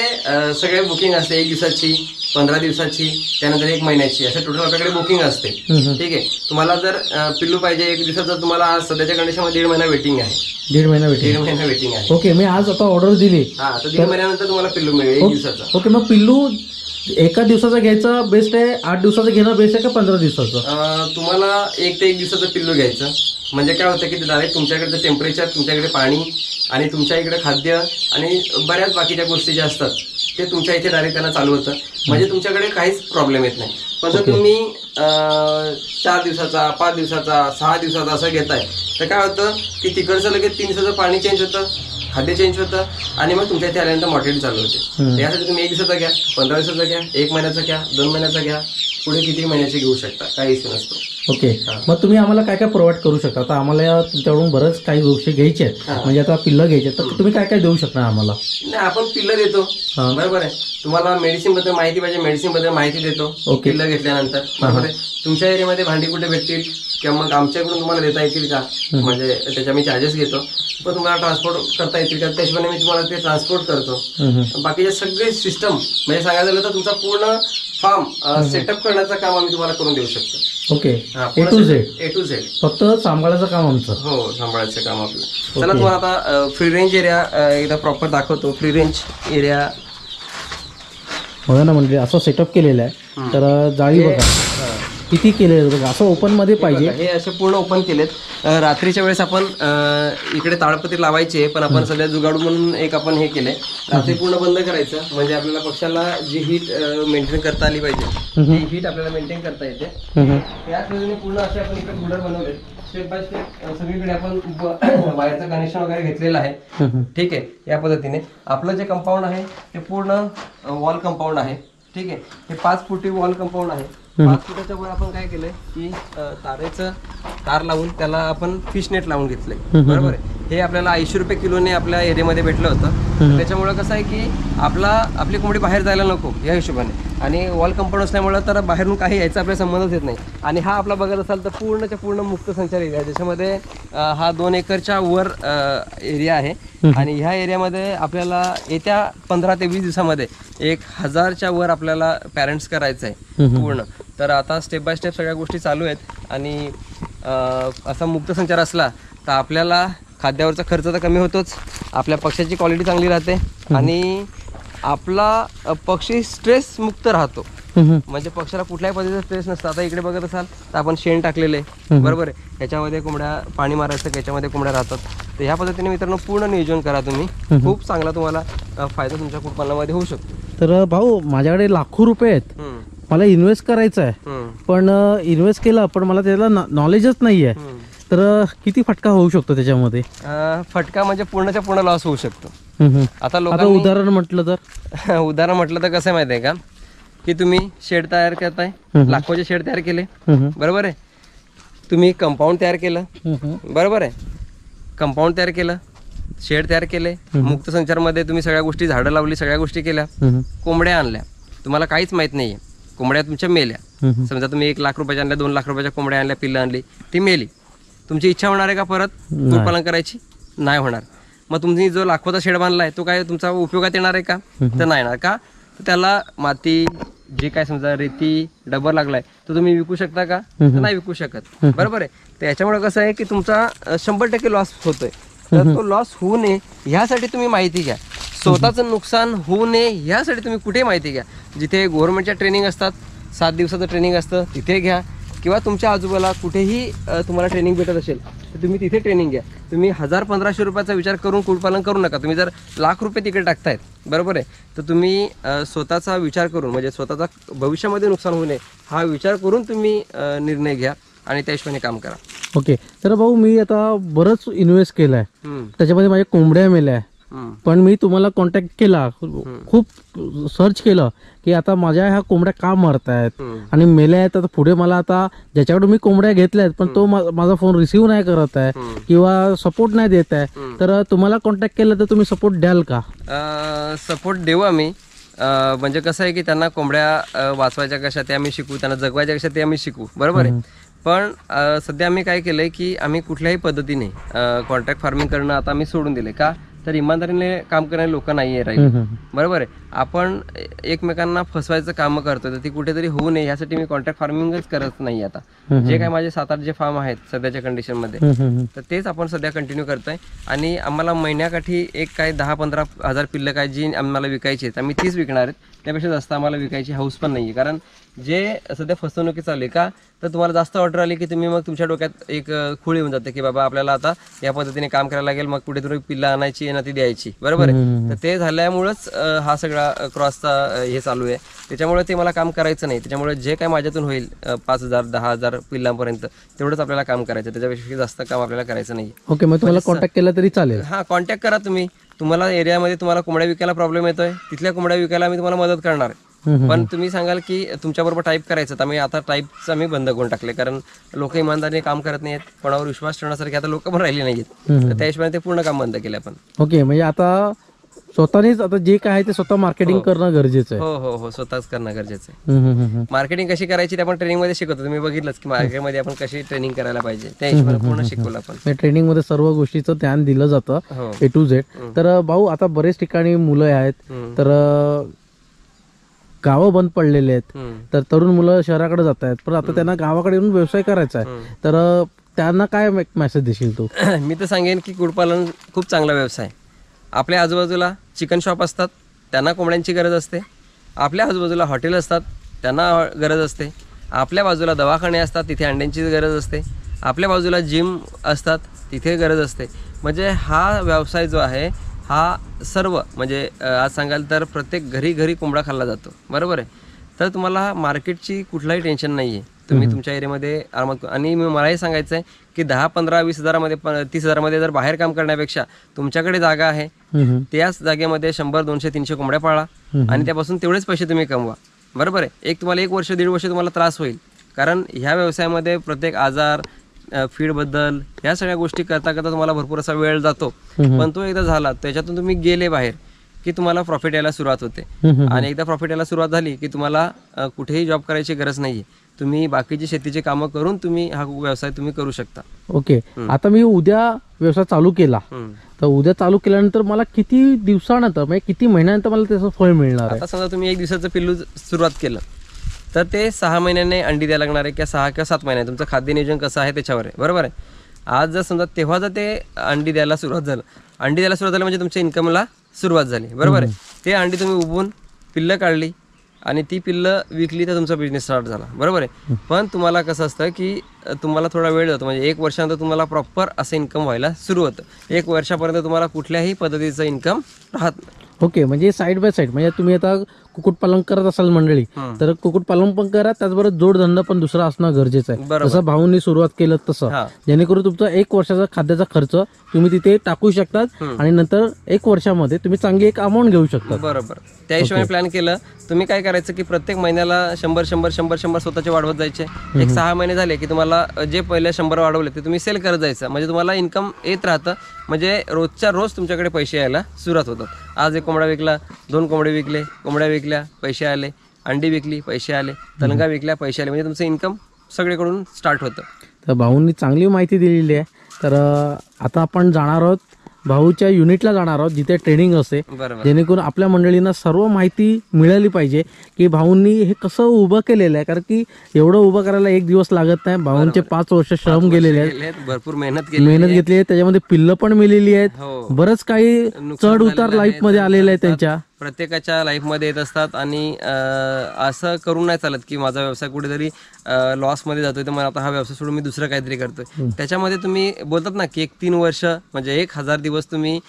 [SPEAKER 2] सगळे बुकिंग असते. 1 दिवसाची, 15 दिवसाची, त्यानंतर 1 महिन्याची, असं टोटल आपल्याकडे बुकिंग असते. ठीक आहे. तुम्हाला जर पिल्लू पाहिजे 1 दिवसाचं, तुम्हाला आज सध्याच्या कंडिशनमध्ये 1.5 महिना वेटिंग आहे.
[SPEAKER 1] 1.5 महिना वेटिंग?
[SPEAKER 2] 1.5 महिना वेटिंग आहे.
[SPEAKER 1] ओके, मी आज आता ऑर्डर दिली.
[SPEAKER 2] हा, तर 1.5 महिन्यानंतर तुम्हाला पिल्लू मिळेल 1 दिवसाचा.
[SPEAKER 1] ओके, मग पिल्लू एका दिवसाचा घ्यायचा बेस्ट आहे, 8 दिवसाचं घेणं बेस्ट आहे का 15 दिवसाचं?
[SPEAKER 2] तुम्हाला 1 ते 1 दिवसाचं पिल्लू घ्यायचं. म्हणजे काय होतं की डायरेक्ट तुमच्याकडचं टेम्परेचर, तुमच्याकडे पाणी आणि तुमच्या इकडे खाद्य आणि बऱ्याच बाकीच्या गोष्टी ज्या असतात ते तुमच्या इथे डायरेक्ट त्यांना चालू होतं. म्हणजे तुमच्याकडे काहीच प्रॉब्लेम येत नाही. पण जर तुम्ही 4 दिवसाचा, 5 दिवसाचा, 6 दिवसाचा असं घेताय तर काय होतं की तिकडचं लगेच 3 दिवसाचं पाणी चेंज होतं, खाद्य चेंज होतं, आणि मग तुमच्या इथे आल्यानंतर मॉर्टेलिटी चालू होते. यासाठी तुम्ही 1 दिवसाचा घ्या, 15 दिवसाचा घ्या, 1 महिन्याचा घ्या, 2 महिन्याचा घ्या, पुढे किती महिन्याचे घेऊ शकता, काही इश्यू नसतो.
[SPEAKER 1] ओके, मग तुम्ही आम्हाला काय काय प्रोव्हाइड करू शकता? आता आम्हाला तुमच्याकडून बरंच काही गोष्टी घ्यायच्या आहेत, म्हणजे आता पिल्लं घ्यायचे, तर तुम्ही काय काय देऊ शकता आम्हाला?
[SPEAKER 2] नाही, आपण पिल्लं देतो, बरोबर आहे. तुम्हाला मेडिसिन बद्दल माहिती पाहिजे, मेडिसिन बद्दल माहिती देतो. ओके, पिल्लं घेतल्यानंतर, बरोबर आहे. तुमच्या एरियामध्ये भांडी कुठे भेटतील किंवा मग आमच्याकडून तुम्हाला देता येतील का, म्हणजे त्याच्या मी चार्जेस घेतो. पण तुम्हाला ट्रान्सपोर्ट करता येतील का, त्याच्यामुळे मी तुम्हाला ते ट्रान्सपोर्ट करतो. बाकीचे सगळे सिस्टम म्हणजे सांगायचं झालं तर तुमचा पूर्ण फार्म सेटअप करण्याचं काम आम्ही तुम्हाला करून देऊ शकतो.
[SPEAKER 1] ओके, ए टू झेड फक्त सांभाळायचं काम आमचं. हो, सांभाळायचं काम आपलं.
[SPEAKER 2] चला, तुम्हाला आता फ्री रेंज एरिया एकदा प्रॉपर दाखवतो. फ्री रेंज एरिया
[SPEAKER 1] बघा ना, म्हणजे असं सेटअप केलेलं आहे. तर जाळी बघा किती केलेलं बघा, असं ओपन मध्ये पाहिजे.
[SPEAKER 2] हे असे पूर्ण ओपन केलेत. रात्रीच्या वेळेस आपण इकडे ताडपत्री लावायचे, पण आपण सध्या जुगाडू म्हणून एक आपण हे केलंय, रात्री पूर्ण बंद करायचं. म्हणजे आपल्याला पक्षाला जी हीट मेंटेन करता आली पाहिजे, ती हीट आपल्याला मेंटेन करता येते. याच पद्धतीने पूर्ण असे आपण इकडे बुडर बनवले. स्टेप बाय स्टेप सगळीकडे आपण वायरचं कनेक्शन वगैरे घेतलेलं आहे. ठीक आहे. या पद्धतीने आपलं जे कंपाऊंड आहे ते पूर्ण वॉल कंपाऊंड आहे. ठीक आहे. हे 5 फुटी वॉल कंपाऊंड आहे. 5 फुटाच्या वर आपण काय केलंय की तारेचं तार लावून त्याला आपण फिश नेट लावून घेतलंय, बरोबर आहे. हे आपल्याला 80 रुपये किलोने आपल्या एरियामध्ये भेटलं होतं. त्याच्यामुळे कसं आहे की आपली कोंबडी बाहेर जायला नको या हिशोबाने, आणि वॉल कंपाऊंड असल्यामुळे तर बाहेरून काही यायचा आपल्याला संबंधच येत नाही. आणि हा आपला बघत असाल तर पूर्णच्या पूर्ण मुक्त संचार एरिया आहे, ज्याच्यामध्ये हा 2 एकरच्या वर एरिया आहे. आणि ह्या एरियामध्ये आपल्याला येत्या 15 ते 20 दिवसामध्ये 1000च्या वर आपल्याला पॅरेंट्स करायचं आहे पूर्ण. तर आता स्टेप बाय स्टेप सगळ्या गोष्टी चालू आहेत. आणि असा मुक्त संचार असला तर आपल्याला खाद्यावरचा खर्च तर कमी होतोच, आपल्या पक्ष्याची क्वालिटी चांगली राहते, आणि आपला पक्षी स्ट्रेस मुक्त राहतो. म्हणजे पक्षाला कुठल्याही पद्धतीचा स्ट्रेस नसतं. आता इकडे बघत असाल तर आपण शेण टाकलेलं आहे, बरोबर आहे. ह्याच्यामध्ये कोंबड्या पाणी मारायचं, याच्यामध्ये कोंबड्या राहतात. तर ह्या पद्धतीने मित्रांनो पूर्ण नियोजन करा तुम्ही, खूप चांगला तुम्हाला फायदा तुमच्या कुटुंबामध्ये होऊ शकतो.
[SPEAKER 1] तर भाऊ, माझ्याकडे लाखो रुपये आहेत, मला इन्व्हेस्ट करायचं आहे, पण इन्व्हेस्ट केलं पण मला त्याला नॉलेजच नाहीये, तर किती फटका होऊ शकतो त्याच्यामध्ये?
[SPEAKER 2] फटका म्हणजे पूर्णच्या पूर्ण लॉस होऊ शकतो. आता
[SPEAKER 1] उदाहरण म्हटलं
[SPEAKER 2] तर कसं माहिती आहे का, की तुम्ही शेड तयार करताय, लाखोचे शेड तयार केले, बरोबर आहे. तुम्ही कंपाऊंड तयार केलं, बरोबर आहे, कंपाऊंड तयार केलं, शेड तयार केले, मुक्त संचारमध्ये तुम्ही सगळ्या गोष्टी, झाडं लावली, सगळ्या गोष्टी केल्या, कोंबड्या आणल्या, तुम्हाला काहीच माहित नाहीये, कोंबड्या तुमच्या मेल्या. समजा तुम्ही 1 लाख रुपयाच्या आणल्या, 2 लाख रुपयाच्या कोंबड्या आणल्या, पिल्लं आणली, ती मेली. तुमची इच्छा होणार आहे का परत कुक्कुटपालन करायची? नाही होणार. मग तुम्ही जो लाखोचा शेड बांधलाय तो काय तुमचा उपयोगात येणार आहे का? तर नाही येणार. का? तर त्याला माती, जे काय समजा रेती, डबर लागलाय तो तुम्ही विकू शकता का? तर नाही विकू शकत, बरोबर आहे. तर याच्यामुळे कसं आहे की तुमचा 100% लॉस होतोय. तर तो लॉस होऊ नये ह्यासाठी तुम्ही माहिती घ्या. स्वतःचं नुकसान होऊ नये ह्यासाठी तुम्ही कुठे माहिती घ्या. जिथे गव्हर्नमेंटच्या ट्रेनिंग असतात, 7 दिवसाचं ट्रेनिंग असतं, तिथे घ्या. किंवा तुमच्या आजूबाजूला कुठेही तुम्हाला ट्रेनिंग भेटत असेल तर तुम्ही तिथे ट्रेनिंग घ्या. तुम्ही 1000-1500 रुपयाचा विचार करून कुक्कुटपालन करू नका. तुम्ही जर लाख रुपये तिकडे टाकतायत, बरोबर आहे, तर तुम्ही स्वतःचा विचार करून, म्हणजे स्वतःचा भविष्यामध्ये नुकसान होऊ नये हा विचार करून तुम्ही निर्णय घ्या आणि त्या हिशोबाने काम करा.
[SPEAKER 1] ओके. तर भाऊ मी आता बरंच इन्व्हेस्ट केलाय, त्याच्यामध्ये माझ्या कोंबड्या मेल्या, पण मी तुम्हाला कॉन्टॅक्ट केला, खूप सर्च केलं की आता माझ्या ह्या कोंबड्या का मरतायत आणि मेल्या आहेत. आता पुढे मला आता ज्याच्याकडून मी कोंबड्या घेतल्यात पण तो माझा फोन रिसीव्ह नाही करत आहे किंवा सपोर्ट नाही देत आहे, तर तुम्हाला कॉन्टॅक्ट केलं तर तुम्ही सपोर्ट द्याल का?
[SPEAKER 2] सपोर्ट देऊ आम्ही. म्हणजे कसं आहे की त्यांना कोंबड्या वाचवायच्या कशा ते आम्ही शिकू, त्यांना जगवायच्या कशा ते आम्ही शिकू, बरोबर आहे. पण सध्या आम्ही काय केलंय की आम्ही कुठल्याही पद्धतीने कॉन्ट्रॅक्ट फार्मिंग करणं आता आम्ही सोडून दिले. का? तर इमानदारीने काम करणारे लोक नाहीये राहिले, बरोबर आहे. आपण एकमेकांना फसवायचं काम करतोय, तर ती कुठेतरी होऊ नये यासाठी मी कॉन्ट्रॅक्ट फार्मिंगच करत नाही. आता जे काय माझे 7-8 जे फार्म आहेत सध्याच्या कंडिशन मध्ये, तर तेच आपण सध्या कंटिन्यू करतोय. आणि आम्हाला महिन्याकाठी एक काय 10-15 हजार पिल्लं काय जी आम्हाला विकायची आहेत आम्ही तीच विकणार आहेत. त्यापेक्षा जास्त आम्हाला विकायची हाऊस पण नाहीये. कारण जे सध्या फसवणुकी चालू आहे, का तर तुम्हाला जास्त ऑर्डर आली की तुम्ही मग तुमच्या डोक्यात एक खूळ येऊन जाते की बाबा आपल्याला आता या पद्धतीने काम करायला लागेल, मग कुठेतरी पिल्लं आणायची आणि ती द्यायची, बरोबर आहे. तर ते झाल्यामुळेच हा सगळा क्रॉसचा हे चालू आहे. त्याच्यामुळे ते मला काम करायचं नाही. त्याच्यामुळे जे काय माझ्यातून होईल 5,000-10,000 पिल्लांपर्यंत तेवढंच आपल्याला काम करायचं, त्याच्यापेक्षा जास्त काम आपल्याला करायचं नाही.
[SPEAKER 1] ओके. मग तुम्हाला कॉन्टॅक्ट केला तरी चालेल?
[SPEAKER 2] हा, कॉन्टॅक्ट करा तुम्ही. तुम्हाला एरियामध्ये तुम्हाला कोंबड्या विकायला प्रॉब्लेम येतोय, तिथल्या कोंबड्या विकायला मी तुम्हाला मदत करणार. पण तुम्ही सांगाल की तुमच्याबरोबर टाईप करायचं, तर आम्ही आता टाईपचं आम्ही बंद करून टाकले. कारण लोक इमानदारीने काम करत नाहीत, कोणावर विश्वास ठेवण्यासारखे आता लोक पण राहिले नाहीत. त्या हिशोबाने ते पूर्ण काम बंद केलं आपण.
[SPEAKER 1] ओके. म्हणजे आता स्वतःनेच आता जे काय आहे ते स्वतः मार्केटिंग करणं गरजेचं आहे.
[SPEAKER 2] हो हो हो, स्वतःच करणं गरजेचं आहे. मार्केटिंग कशी करायची ते आपण ट्रेनिंग मध्ये शिकवतो. तुम्ही बघितलंच की मार्केटमध्ये आपण कशी ट्रेनिंग करायला पाहिजे, त्या हिशोबाने पूर्ण शिकवलं आपण.
[SPEAKER 1] ट्रेनिंग मध्ये सर्व गोष्टीचं ध्यान दिलं जातं A to Z. तर भाऊ आता बरेच ठिकाणी मुलं आहेत, तर गावं बंद पडलेले आहेत, तर तरुण मुलं शहराकडे जात आहेत, पण आता त्यांना गावाकडे येऊन व्यवसाय करायचा आहे, तर त्यांना काय मेसेज देशील तू?
[SPEAKER 2] मी तर सांगेन की कुक्कुटपालन खूप चांगला व्यवसाय. आपल्या आजूबाजूला चिकन शॉप असतात, त्यांना कोंबड्यांची गरज असते. आपल्या आजूबाजूला हॉटेल असतात, त्यांना गरज असते. आपल्या बाजूला दवाखाने असतात, तिथे अंड्यांची गरज असते. आपल्या बाजूला जिम असतात, तिथे गरज असते. म्हणजे हा व्यवसाय जो आहे हा सर्व, म्हणजे आज सांगाल तर प्रत्येक घरी कोंबडा खाल्ला जातो, बरोबर आहे. तर तुम्हाला मार्केटची कुठलाही टेन्शन नाही आहे. तुम्ही तुमच्या एरियामध्ये आरामात. आणि मलाही सांगायचं आहे की 10, 15, 20 हजारामध्ये 30 हजारामध्ये जर बाहेर काम करण्यापेक्षा तुमच्याकडे जागा आहे, त्याच जागेमध्ये 100, 200, 300 कोंबड्या पाळा आणि त्यापासून तेवढेच पैसे तुम्ही कमवा, बरोबर आहे. तुम्हाला 1 वर्ष 1.5 वर्ष तुम्हाला त्रास होईल, कारण ह्या व्यवसायामध्ये प्रत्येक आजार, फीड बद्दल ह्या सगळ्या गोष्टी करता करता तुम्हाला भरपूर असा वेळ जातो. पण तो एकदा झाला, त्याच्यातून तुम्ही गेले बाहेर की तुम्हाला प्रॉफिट यायला सुरुवात होते. आणि एकदा प्रॉफिट यायला सुरुवात झाली की तुम्हाला कुठेही जॉब करायची गरज नाहीये. तुम्ही बाकीची शेतीची कामं करून तुम्ही हा व्यवसाय तुम्ही करू शकता.
[SPEAKER 1] ओके. आता मी उद्या व्यवसाय चालू केला, तर उद्या चालू केल्यानंतर मला किती दिवसानंतर, म्हणजे किती महिन्यानंतर मला त्याचं फळ मिळणार आहे?
[SPEAKER 2] आता समजा तुम्ही 1 दिवसाचं पिल्लू सुरुवात केलं तर ते 6 महिन्याने अंडी द्यायला लागणार आहे, किंवा 6 किंवा 7 महिने. तुमचं खाद्य नियोजन कसं आहे त्याच्यावर आहे, बरोबर आहे. आज जर समजा तेव्हा जर ते अंडी द्यायला सुरुवात झालं म्हणजे तुमच्या इन्कमला सुरुवात झाली, बरोबर आहे. ते अंडी तुम्ही उबवून पिल्लं काढली आणि ती पिल्लं विकली तर तुमचा बिझनेस स्टार्ट झाला, बरोबर आहे. पण तुम्हाला कसं असतं की तुम्हाला थोडा वेळ जातो. म्हणजे 1 वर्षानंतर तुम्हाला प्रॉपर असं इन्कम व्हायला सुरू होतं. 1 वर्षापर्यंत तुम्हाला कुठल्याही पद्धतीचं इन्कम राहत नाही.
[SPEAKER 1] ओके. म्हणजे साईड बाय साईड, म्हणजे तुम्ही आता कुक्कुटपालन करत असाल मंडळी तर कुक्कुटपालन पण करा, त्याचबरोबर जोडधंदा पण दुसरा असणं गरजेचं आहे. जसं भाऊंनी सुरुवात केलं तसं, जेणेकरून तुमचा 1 वर्षाचा खाद्याचा खर्च तुम्ही तिथे टाकू शकतात आणि नंतर 1 वर्षामध्ये तुम्ही चांगली एक अमाऊंट घेऊ शकता.
[SPEAKER 2] बरोबर. त्या हिशोबाने प्लॅन केलं. तुम्ही काय करायचं की प्रत्येक महिन्याला 100 स्वतःचे वाढवत जायचे. एक 6 महिने झाले की तुम्हाला जे पहिले 100 वाढवले ते तुम्ही सेल करत जायचं. म्हणजे तुम्हाला इन्कम येत राहतं. म्हणजे रोजच्या रोज तुमच्याकडे पैसे यायला सुरुवात होतात. आज 1 कोंबडा विकला, 2 कोंबडे विकले, कोंबड्या विकल्या, पैसे आले, अंडी विकली, पैसे आले, तलंगा विकल्या, पैसे आले. म्हणजे तुमचं इन्कम सगळीकडून स्टार्ट होतं.
[SPEAKER 1] तर भाऊंनी चांगली माहिती दिलेली आहे. तर आता आपण जाणार आहोत भाऊच्या युनिटला जाणार आहोत जिथे ट्रेनिंग असते, जेणेकरून आपल्या मंडळींना सर्व माहिती मिळाली पाहिजे की भाऊंनी हे कसं उभं केलेलं आहे. कारण की एवढं उभं करायला 1 दिवस लागत नाही. भाऊंचे 5 वर्ष श्रम गेलेले आहेत,
[SPEAKER 2] भरपूर मेहनत
[SPEAKER 1] घेतली आहे. त्याच्यामध्ये पिल्लं पण मिळालेली आहेत. बरंच काही चढ उतार लाईफ मध्ये आलेले आहेत त्यांच्या.
[SPEAKER 2] प्रत्येकाच्या लाईफमध्ये येत असतात आणि असं करून नाही चालत की माझा व्यवसाय कुठेतरी लॉसमध्ये जातोय तर मला आता हा व्यवसाय सोडून मी दुसरं काहीतरी करतोय. त्याच्यामध्ये तुम्ही बोलतात ना की 3 वर्ष म्हणजे 1000 दिवस तुम्ही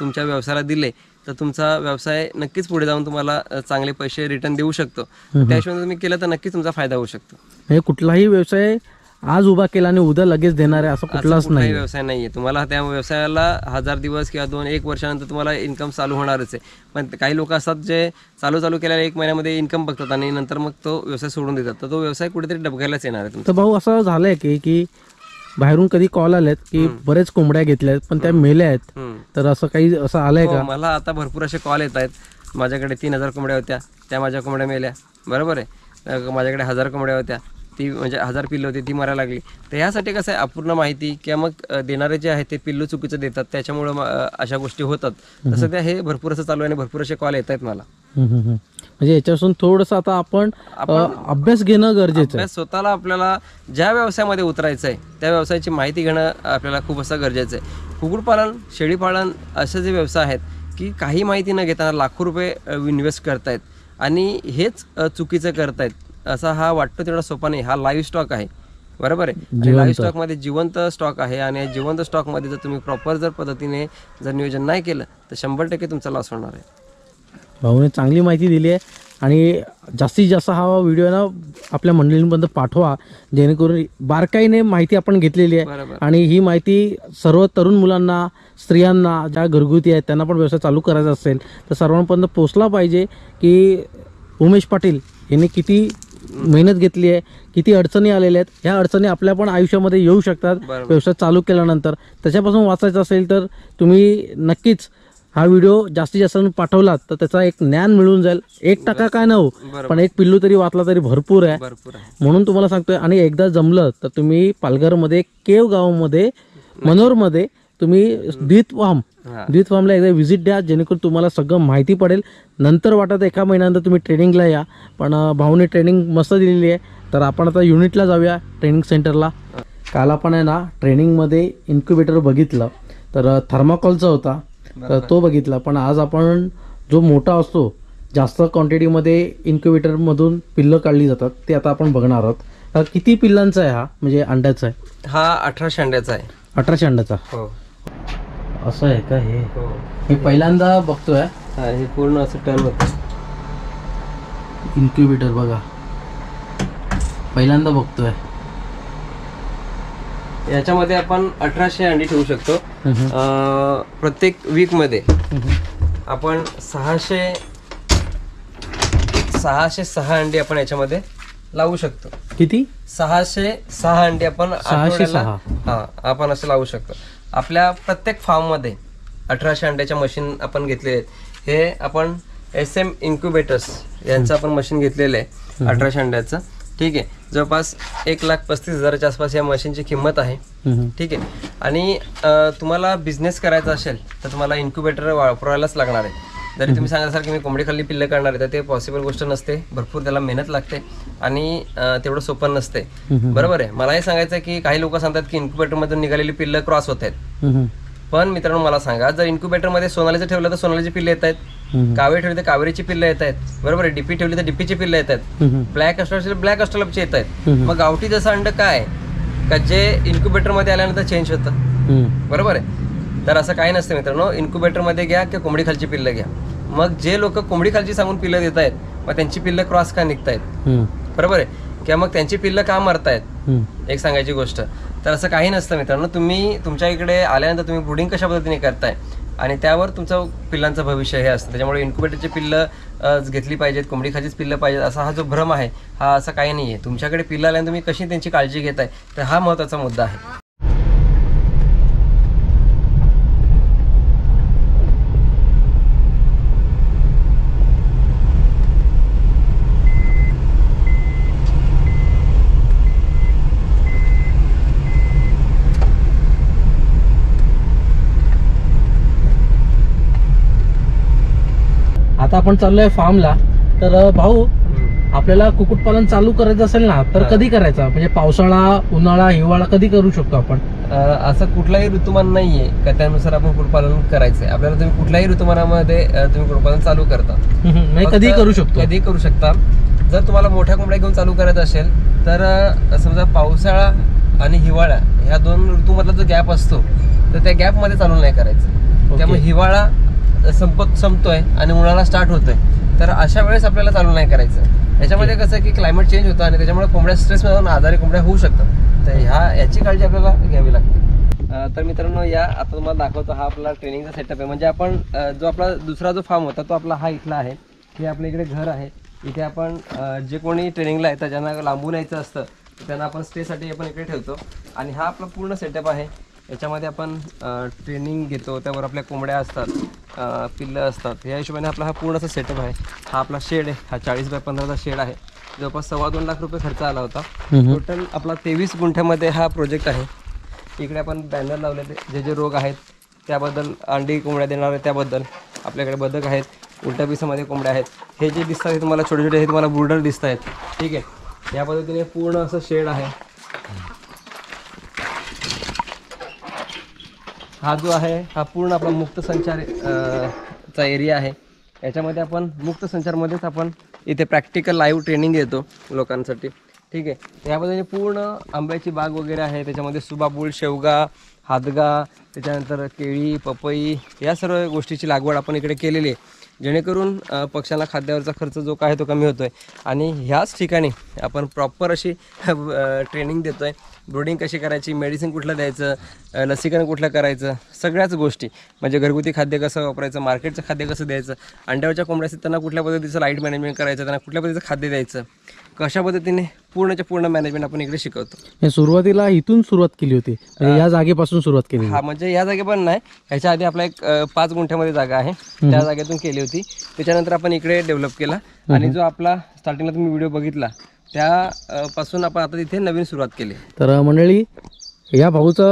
[SPEAKER 2] तुमच्या व्यवसायाला दिले तर तुमचा व्यवसाय नक्कीच पुढे जाऊन तुम्हाला चांगले पैसे रिटर्न देऊ शकतो. त्या हिशोबाने तुम्ही केलं तर नक्कीच तुमचा फायदा होऊ शकतो.
[SPEAKER 1] म्हणजे कुठलाही व्यवसाय आज उभा केला आणि उद्या लगेच देणार आहे असं कुठलाच नाही
[SPEAKER 2] व्यवसाय नाहीये. तुम्हाला त्या व्यवसायाला 1000 दिवस किंवा 1 वर्षानंतर तुम्हाला इन्कम चालू होणारच आहे. पण काही लोक असतात जे चालू केल्याला 1 महिन्यामध्ये इन्कम बघतात आणि नंतर मग तो व्यवसाय सोडून देतात. तर तो व्यवसाय कुठेतरी डबघायलाच येणार आहे.
[SPEAKER 1] तर भाऊ असं झालंय की बाहेरून कधी कॉल आलेत की बरेच कोंबड्या घेतल्यात पण त्या मेल्या आहेत, तर असं काही असं आलंय का?
[SPEAKER 2] मला आता भरपूर असे कॉल येत आहेत. माझ्याकडे 3000 कोंबड्या होत्या, त्या माझ्या कोंबड्या मेल्या. बरोबर आहे. माझ्याकडे 1000 कोंबड्या होत्या, ती म्हणजे 1000 पिल्लं होती, ती मरायला लागली. तर ह्यासाठी कसं आहे अपूर्ण माहिती किंवा मग देणारे जे आहेत ते पिल्लू चुकीचं देतात, त्याच्यामुळं अशा गोष्टी होतात. तसं त्या हे भरपूर असं चालू आहे आणि भरपूर असे कॉल येत आहेत मला.
[SPEAKER 1] म्हणजे याच्यापासून थोडंसं आता आपण अभ्यास घेणं गरजेचं आहे.
[SPEAKER 2] स्वतःला आपल्याला ज्या व्यवसायामध्ये उतरायचं आहे त्या व्यवसायाची माहिती घेणं आपल्याला खूप असं गरजेचं आहे. कुक्कुटपालन, शेळीपालन असे जे व्यवसाय आहेत की काही माहिती न घेताना लाखो रुपये इन्व्हेस्ट करतायत आणि हेच चुकीचं करतायत. असा हा वाटतो तेवढा सोपा नाही. हा लाईव्ह स्टॉक आहे. बरोबर आहे. लाईव्ह स्टॉकमध्ये जिवंत स्टॉक आहे आणि जिवंत स्टॉकमध्ये जर तुम्ही प्रॉपर जर पद्धतीने जर नियोजन नाही केलं तर 100% तुमचा लॉस होणार आहे.
[SPEAKER 1] भाऊने चांगली माहिती दिली आहे आणि जास्तीत जास्त हा व्हिडिओ ना आपल्या मंडळींपर्यंत पाठवा, जेणेकरून बारकाईने माहिती आपण घेतलेली आहे आणि ही माहिती सर्व तरुण मुलांना, स्त्रियांना ज्या घरगुती आहेत त्यांना पण व्यवसाय चालू करायचा असेल तर सर्वांपर्यंत पोहोचला पाहिजे की उमेश पाटील यांनी किती मेहनत घेतली आहे, किती अडचणी आलेल्या आहेत. ह्या अडचणी आपल्या पण आयुष्यामध्ये येऊ शकतात व्यवसाय चालू केल्यानंतर. त्याच्यापासून वाचायचं असेल तर तुम्ही नक्कीच हा व्हिडिओ जास्तीत जास्त पाठवलात तर त्याचा एक ज्ञान मिळून जाईल. 1% काय न हो, पण 1 पिल्लू तरी वाचला तरी भरपूर आहे. म्हणून तुम्हाला सांगतोय. आणि एकदा जमलं तर तुम्ही पालघरमध्ये केव गावामध्ये मनोरमध्ये तुम्ही द्वित फार्मला एकदा व्हिजिट द्या, जेणेकरून तुम्हाला सगळं माहिती पडेल. नंतर वाटत 1 महिन्यानंतर तुम्ही ट्रेनिंगला या. पण भाऊने ट्रेनिंग मस्त दिलेली आहे. तर आपण आता युनिटला जाऊया, ट्रेनिंग सेंटरला. काल आपण आहे ना ट्रेनिंगमध्ये इन्क्युबेटर बघितलं तर थर्माकोलचा होता, तर तो बघितला. पण आज आपण जो मोठा असतो जास्त क्वांटिटीमध्ये इन्क्युबेटरमधून पिल्लं काढली जातात ते आता आपण बघणार आहोत. किती पिल्लांचा आहे हा, म्हणजे अंड्याचा आहे?
[SPEAKER 2] हा 1800 अंड्याचा आहे.
[SPEAKER 1] 1800 अंड्याचा.
[SPEAKER 2] हो.
[SPEAKER 1] असं आहे का? हे पहिल्यांदा बघतोय.
[SPEAKER 2] हे पूर्ण असं टर्न होतं
[SPEAKER 1] इन्क्युबेटर. बघा, पहिल्यांदा बघतोय.
[SPEAKER 2] याच्यामध्ये आपण 1800 अंडी ठेवू शकतो. प्रत्येक वीक मध्ये आपण 606 अंडी आपण याच्यामध्ये लावू शकतो.
[SPEAKER 1] किती?
[SPEAKER 2] 606 अंडी आपण
[SPEAKER 1] 606
[SPEAKER 2] आपण असं लावू शकतो. आपल्या प्रत्येक फार्म मध्ये 1800 अंड्याच्या मशीन आपण घेतलेले आहेत. हे आपण SM इन्क्युबेटर्स यांचं आपण मशीन घेतलेलं आहे 1800 अंड्याचं. ठीक आहे. जवळपास 1,35,000च्या आसपास या मशीनची किंमत आहे. ठीक आहे. आणि तुम्हाला बिझनेस करायचा असेल तर तुम्हाला इन्क्युबेटर वापरायलाच लागणार आहे. जरी तुम्ही सांगत असाल की मी कोंबडी खाल्ली पिल्लं करणार आहे तर ते पॉसिबल गोष्ट नसते. भरपूर त्याला मेहनत लागते आणि तेवढं सोपं नसते. बरोबर आहे. मला हे सांगायचं आहे की काही लोक सांगतात की इन्क्युबेटरमधून निघालेली पिल्लं क्रॉस होत आहेत. पण मित्रांनो मला सांगा, जर इन्क्युबेटरमध्ये सोनालीचं ठेवलं तर सोनालीची पिल्लं येत आहेत, कावेरी ठेवली तर कावेरीची पिल्लं येत आहेत. बरोबर आहे. डीपी ठेवली तर डीपीची पिल्लं येत आहेत, ब्लॅक अस्ट्रोलची ब्लॅक अस्ट्रोलची येत आहेत. मग गावठी जसं अंड काय का जे इन्क्युबेटरमध्ये आल्यानंतर चेंज होतं. बरोबर आहे. तर असं काही नसतं मित्रांनो. इन्क्युबेटरमध्ये घ्या किंवा कोंबडी खालची पिल्लं घ्या, मग जे लोक कोंबडी खालची सांगून पिल्लं देत आहेत, मग त्यांची पिल्लं क्रॉस का निघतायत, बरोबर आहे, किंवा मग त्यांची पिल्लं का मरतायत, एक सांगायची गोष्ट. तर असं काही नसतं मित्रांनो. तुम्ही तुमच्या इकडे आल्यानंतर तुम्ही ब्रूडिंग कशा पद्धतीने करताय आणि त्यावर तुमचं पिल्लांचं भविष्य हे असतं. त्याच्यामुळे इन्क्युबेटरची पिल्लं घेतली पाहिजेत, कोंबडी खालीच पिल्लं पाहिजेत असा हा जो भ्रम आहे हा असं काही नाही आहे. तुमच्याकडे पिल्लं आल्यानंतर तुम्ही कशी त्यांची काळजी घेताय, तर हा महत्त्वाचा मुद्दा आहे.
[SPEAKER 1] आता आपण चाललोय फार्मला. तर भाऊ, आपल्याला कुक्कुटपालन चालू करायचं असेल ना तर कधी करायचं, म्हणजे पावसाळा, उन्हाळा, हिवाळा कधी करू शकतो आपण?
[SPEAKER 2] असं कुठलाही ऋतुमान नाहीये का त्यानुसार आपण कुक्कुटपालन करायचंय. आपल्याला तुम्ही कुठल्याही ऋतुमानामध्ये तुम्ही कुक्कुटपालन चालू करता,
[SPEAKER 1] कधी करू शकतो,
[SPEAKER 2] कधी करू शकता. जर तुम्हाला मोठ्या कोंबड्या घेऊन चालू करायचं असेल तर समजा पावसाळा आणि हिवाळा ह्या 2 ऋतूमधला जो गॅप असतो तर त्या गॅप मध्ये चालू नाही करायचं. त्यामुळे हिवाळा संपतोय आणि उन्हाळा स्टार्ट होतोय, तर अशा वेळेस आपल्याला चालू नाही करायचं. याच्यामध्ये कसं की क्लायमेट चेंज होतं आणि त्याच्यामुळे कोंबड्या स्ट्रेसमध्ये जाऊन आजारी कोंबड्या होऊ शकतात. तर याची काळजी आपल्याला घ्यावी लागते. तर मित्रांनो, आता तुम्हाला दाखवतो हा आपला ट्रेनिंगचा सेटअप आहे. म्हणजे आपण जो आपला दुसरा जो फार्म होता तो आपला हा इथला आहे. हे आपल्या इकडे घर आहे. इथे आपण जे कोणी ट्रेनिंगला येतं, ज्यांना लांबून यायचं असतं त्यांना आपण स्टेसाठी आपण इकडे ठेवतो. आणि हा आपला पूर्ण सेटअप आहे. याच्यामध्ये आपण ट्रेनिंग घेतो, त्यावर आपल्या कोंबड्या असतात, पिल्लं असतात. या हिशोबाने आपला हा पूर्णचा सेटअप आहे. हा आपला शेड आहे. हा 40 बाय 15चा शेड आहे. जवळपास 2.25 लाख रुपये खर्च आला होता. टोटल आपला 23 गुंठ्यामध्ये हा प्रोजेक्ट आहे. इकडे आपण बॅनर लावलेले, जे रोग आहेत त्याबद्दल, अंडी कोंबड्या देणार आहे त्याबद्दल. आपल्याकडे बदक आहेत, उलट्या पिसामध्ये कोंबड्या आहेत. हे जे दिसतात हे तुम्हाला छोटे छोटे, हे तुम्हाला ब्रूडर दिसत आहेत. ठीक आहे, या पद्धतीने पूर्ण असं शेड आहे. हा जो आहे हा पूर्ण आपला मुक्त संचार चा एरिया आहे. याच्यामध्ये आपण मुक्त संचारमध्येच आपण इथे प्रॅक्टिकल लाईव्ह ट्रेनिंग देतो लोकांसाठी. ठीक आहे, यामध्ये पूर्ण आंब्याची बाग वगैरे आहे. त्याच्यामध्ये सुबाबूळ, शेवगा, हादगा, त्याच्यानंतर केळी, पपई या सर्व गोष्टीची लागवड आपण इकडे केलेली आहे, जेणेकरून पक्ष्यांना खाद्यावरचा खर्च जो काय तो कमी होतो आहे. आणि ह्याच ठिकाणी आपण प्रॉपर अशी ट्रेनिंग देतो आहे. ब्रूडिंग कशी करायची, मेडिसिन कुठलं द्यायचं, लसीकरण कुठलं करायचं, सगळ्याच गोष्टी. म्हणजे घरगुती खाद्य कसं वापरायचं, मार्केटचं खाद्य कसं द्यायचं, अंड्यावरच्या कोंबड्या असतात त्यांना कुठल्या पद्धतीचं लाईट मॅनेजमेंट करायचं, त्यांना कुठल्या पद्धतीचं खाद्य द्यायचं, कशा पद्धतीने पूर्णच्या पूर्ण मॅनेजमेंट आपण इकडे शिकवतो.
[SPEAKER 1] सुरुवातीला इथून सुरुवात केली होती, या जागेपासून सुरुवात केली?
[SPEAKER 2] हा, म्हणजे या जागे पण नाही, ह्याच्या आधी आपला एक 5 गुंठ्यामध्ये जागा आहे, त्या जागेतून केली होती. त्याच्यानंतर आपण इकडे डेव्हलप केला आणि जो आपला स्टार्टिंगला तुम्ही व्हिडिओ बघितला त्यापासून आपण आता तिथे नवीन सुरुवात केली.
[SPEAKER 1] तर मंडळी, या भाऊचा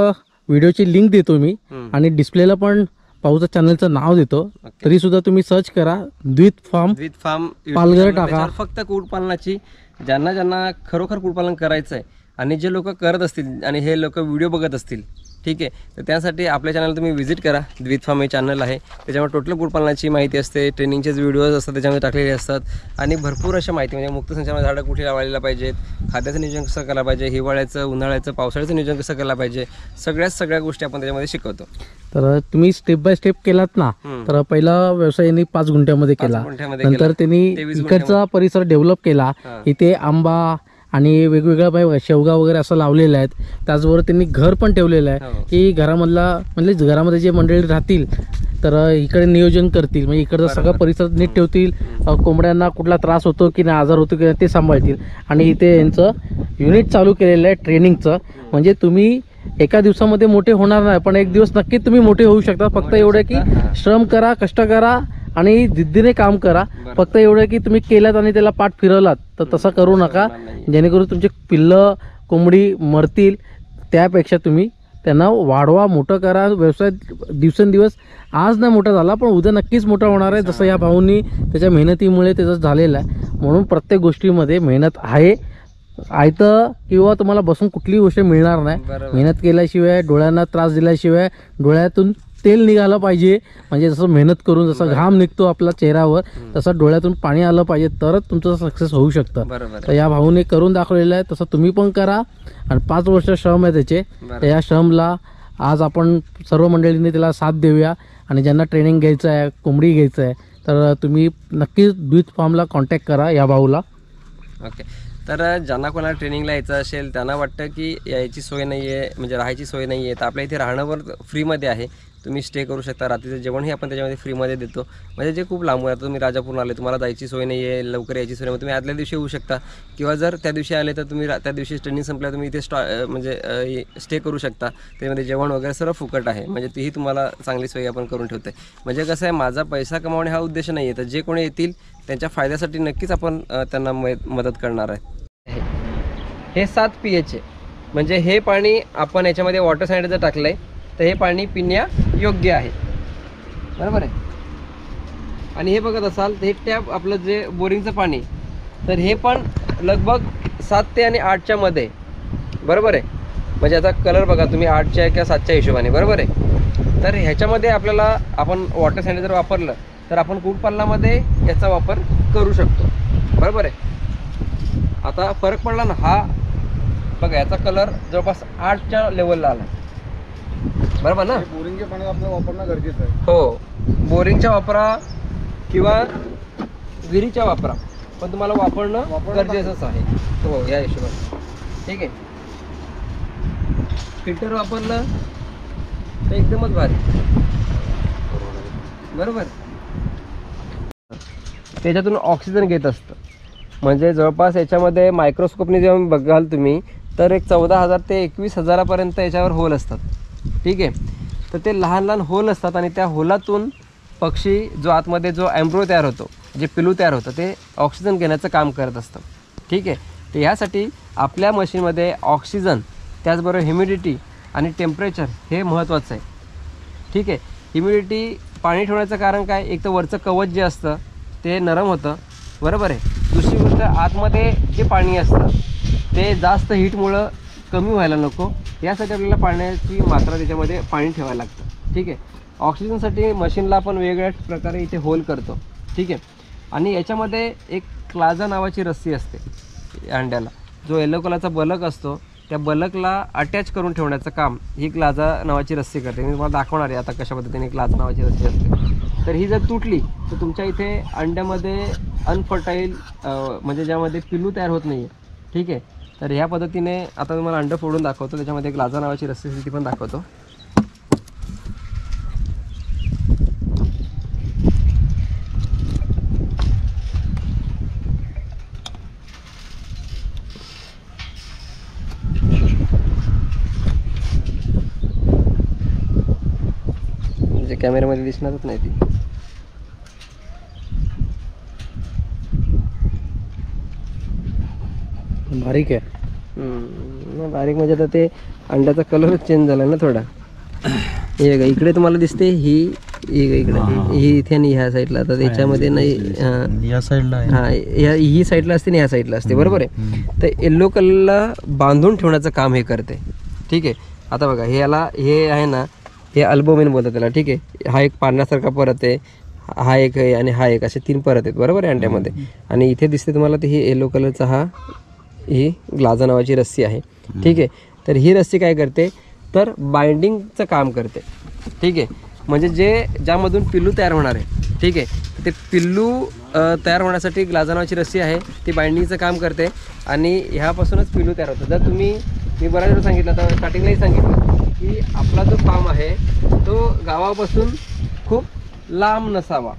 [SPEAKER 1] व्हिडिओची लिंक देतो मी आणि डिस्प्लेला पण भाऊच्या चॅनलचं नाव देतो. तरी सुद्धा तुम्ही सर्च करा, द्वित फार्म पालघर टाका.
[SPEAKER 2] फक्त कुक्कुटपालनाची ज्यांना ज्यांना खरोखर कुक्कुटपालन करायचं आहे आणि जे लोक करत असतील आणि हे लोक व्हिडिओ बघत असतील, ठीक आहे, तर त्यासाठी आपल्या चॅनलला तुम्ही व्हिजिट करा. द्वित फार्म हे चॅनल आहे, त्याच्यामुळे टोटल कुक्कुटपालनाची माहिती असते, ट्रेनिंगचेच व्हिडिओज असतात त्याच्यामध्ये टाकलेले असतात आणि भरपूर अशा माहिती, म्हणजे मुक्त संचारामध्ये झाडं कुठे लावायला पाहिजेत, खाद्याचं नियोजन कसं करायला पाहिजे, हिवाळ्याचं, उन्हाळ्याचं, पावसाळ्याचं नियोजन कसं करायला पाहिजे, सगळ्या गोष्टी आपण त्याच्यामध्ये शिकवतो.
[SPEAKER 1] तर तुम्ही स्टेप बाय स्टेप केलात ना. तर पहिला व्यवसायाने 5 गुंठ्यामध्ये केला, नंतर त्यांनी इकडचा परिसर डेव्हलप केला. इथे आंबा आणि वेगवेगळ्या शेवगा वगैरे असं लावलेलं आहेत. त्याचबरोबर त्यांनी घर पण ठेवलेलं आहे की घरामधला, म्हणजे घरामध्ये जे मंडळी राहतील तर इकडे नियोजन करतील, म्हणजे इकडचा सगळा परिसर नीट ठेवतील, कोंबड्यांना कुठला त्रास होतो की नाही, आजार होतो की नाही ते सांभाळतील. आणि इथे यांचं युनिट चालू केलेलं आहे ट्रेनिंगचं. म्हणजे तुम्ही एका दिवसामध्ये मोठे होणार नाही, पण एक दिवस नक्की तुम्ही मोठे होऊ शकता. फक्त एवढं की श्रम करा, कष्ट करा आणि जिद्दीने काम करा. फक्त एवढं की तुम्ही केलात आणि त्याला पाठ फिरवलात तर तसं करू नका, जेणेकरून तुमचे पिल्लं कोंबडी मरतील. त्यापेक्षा तुम्ही त्यांना वाढवा, मोठं करा. व्यवसाय दिवसेंदिवस आज नाही मोठा झाला पण उद्या नक्कीच मोठा होणार आहे, जसं या भाऊंनी त्याच्या मेहनतीमुळे त्याचं झालेलं आहे. म्हणून प्रत्येक गोष्टीमध्ये मेहनत आहे. आयतं किंवा तुम्हाला बसून कुठलीही गोष्ट मिळणार नाही. मेहनत केल्याशिवाय, डोळ्यांना त्रास दिल्याशिवाय, डोळ्यातून तेल निघालं पाहिजे. म्हणजे जसं मेहनत करून जसं घाम निघतो आपल्या चेहऱ्यावर, तसं डोळ्यातून पाणी आलं पाहिजे, तरच तुमचं सक्सेस होऊ शकतं. तर या भाऊने करून दाखवलेलं आहे, तसं तुम्ही पण करा. आणि 5 वर्ष श्रम आहे त्याचे. तर या श्रमला आज आपण सर्व मंडळींनी त्याला साथ देऊया. आणि ज्यांना ट्रेनिंग घ्यायचं आहे, कोंबडी घ्यायचं आहे, तर तुम्ही नक्कीच द्विज फार्मला कॉन्टॅक्ट करा या भाऊला.
[SPEAKER 2] ओके. तर ज्यांना कोणाला ट्रेनिंगला यायचं असेल त्यांना वाटतं की यायची सोय नाही आहे, म्हणजे राहायची सोय नाही आहे, तर आपल्या इथे राहणंवर फ्रीमध्ये आहे. तुम्ही स्टे करू शकता. रात्रीचं जेवणही आपण त्याच्यामध्ये फ्रीमध्ये देतो. म्हणजे जे खूप लांबून आता तुम्ही राजापूरला आले, तुम्हाला जायची सोय नाही आहे, लवकर यायची सोय नाही, तुम्ही आदल्या दिवशी येऊ शकता. किंवा जर त्या दिवशी आले तर तुम्ही त्या दिवशी ट्रेनिंग संपल्या तुम्ही इथे म्हणजे स्टे करू शकता. त्यामध्ये जेवण वगैरे सर्व फुकट आहे. म्हणजे तीही तुम्हाला चांगली सोय आपण करून ठेवतो आहे. म्हणजे कसं आहे, माझा पैसा कमावणे हा उद्देश नाही आहे. तर जे कोणी येतील त्यांच्या फायद्यासाठी नक्कीच आपण त्यांना मदत करणार आहे. हे 7 pH आहे. म्हणजे हे पाणी आपण याच्यामध्ये वॉटर सॅनिटायझर टाकलं आहे, तर हे पाणी पिण्या योग्य आहे. बरोबर आहे. आणि हे बघत असाल हे टॅप आपलं जे बोरिंगचं पाणी, तर हे पण लगभग 7 आणि 8च्या मध्ये. बरोबर आहे. म्हणजे याचा कलर बघा तुम्ही 8च्या किंवा 7च्या हिशोबाने. बरोबर आहे. तर ह्याच्यामध्ये आपल्याला आपण वॉटर सॅनिटायझर वापरलं तर आपण कुक्कुटपालनामध्ये याचा वापर करू शकतो. बरोबर आहे. आता फरक पडला ना, हा बघा याचा कलर जवळपास 8च्या लेवलला आला. बरोबर ना.
[SPEAKER 3] बोरिंगच्या पाण्यात आपल्याला वापरणं गरजेचं आहे.
[SPEAKER 2] हो, बोरिंगच्या वापरा किंवा विहिरीच्या वापरा, पण तुम्हाला वापरणं गरजेचंच आहे. हो, या हिशोबाने. ठीक आहे. फिल्टर वापरलं तर एकदमच भारी. बरोबर. त्याच्यातून ऑक्सिजन घेत असतं. म्हणजे जवळपास याच्यामध्ये मायक्रोस्कोपने जेव्हा बघाल तुम्ही तर एक 14,000 ते 21,000पर्यंत याच्यावर होल असतात. ठीक आहे. तर ते लहान लहान होल असतात आणि त्या होलातून पक्षी जो आतमध्ये जो ॲम्ब्रो तयार होतो, जे पिलू तयार होतं, ते ऑक्सिजन घेण्याचं काम करत असतं. ठीक आहे. तर ह्यासाठी आपल्या मशीनमध्ये ऑक्सिजन त्याचबरोबर ह्युमिडिटी आणि टेम्परेचर हे महत्त्वाचं आहे. ठीक आहे. ह्युमिडिटी पाणी ठेवण्याचं कारण काय, एक तर वरचं कवच जे असतं ते नरम होतं. बरोबर आहे. दुसरी गोष्ट आतमध्ये जे पाणी असतं ते जास्त हीटमुळं कमी व्हायला नको, यासाठी आपल्याला पाण्याची मात्रा त्याच्यामध्ये पाणी ठेवायला लागतं. ठीक आहे. ऑक्सिजनसाठी मशीनला आपण वेगवेगळ्या प्रकारे इथे होल करतो. ठीक आहे. आणि याच्यामध्ये एक क्लाजा नावाची रस्सी असते अंड्याला, जो येलो कलरचा बलक असतो त्या बलकला अटॅच करून ठेवण्याचं काम ही क्लाजा नावाची रस्सी करते. मी तुम्हाला दाखवणार आहे आता कशा पद्धतीने क्लाजा नावाची रस्सी असते. तर ही जर तुटली तर तुमच्या इथे अंड्यामध्ये अनफर्टाईल म्हणजे ज्यामध्ये पिल्लू तयार होत नाही आहे. ठीक आहे. तर ह्या पद्धतीने आता तुम्हाला अंडं फोडून दाखवतो. त्याच्यामध्ये क्लाजा नावाची रस्सी ती पण दाखवतो. म्हणजे कॅमेऱ्यामध्ये दिसणारच नाही ती.
[SPEAKER 1] बारीक आहे.
[SPEAKER 2] बारीक म्हणजे आता ते अंड्याचा कलरच चेंज झाला ना थोडा. हे इकडे तुम्हाला दिसते ही इकडे ही इथे आणि ह्या साईडला. आता त्याच्यामध्ये नाही,
[SPEAKER 1] या साईडला
[SPEAKER 2] हां ही साईडला असते आणि ह्या साईडला असते. बरोबर आहे. तर येल्लो कलरला बांधून ठेवण्याचं काम हे करते. ठीक आहे. आता बघा हे याला हे आहे ना, हे अल्बोमिन बोलतात त्याला. ठीक आहे. हा एक पाण्यासारखा परत आहे, हा एक आहे आणि हा एक, असे 3 परत आहेत. बरोबर आहे अंड्यामध्ये. आणि इथे दिसते तुम्हाला ते ही येलो कलरचा ही ग्लाजा नावाची रस्सी आहे. ठीक आहे. तर ही रस्सी काय करते तर बाइंडिंगचं काम करते. ठीक आहे. म्हणजे ज्यामधून पिल्लू तयार होणार आहे. ठीक आहे. ते पिल्लू तयार होण्यासाठी ग्लाजा नावाची रस्सी आहे, ती बाइंडिंगचं काम करते आणि ह्यापासूनच पिल्लू तयार होतं. जर मी बऱ्याच वेळा सांगितलं, तर स्टार्टिंगलाही सांगितलं की आपला जो फार्म आहे तो गावापासून खूप लांब नसावा.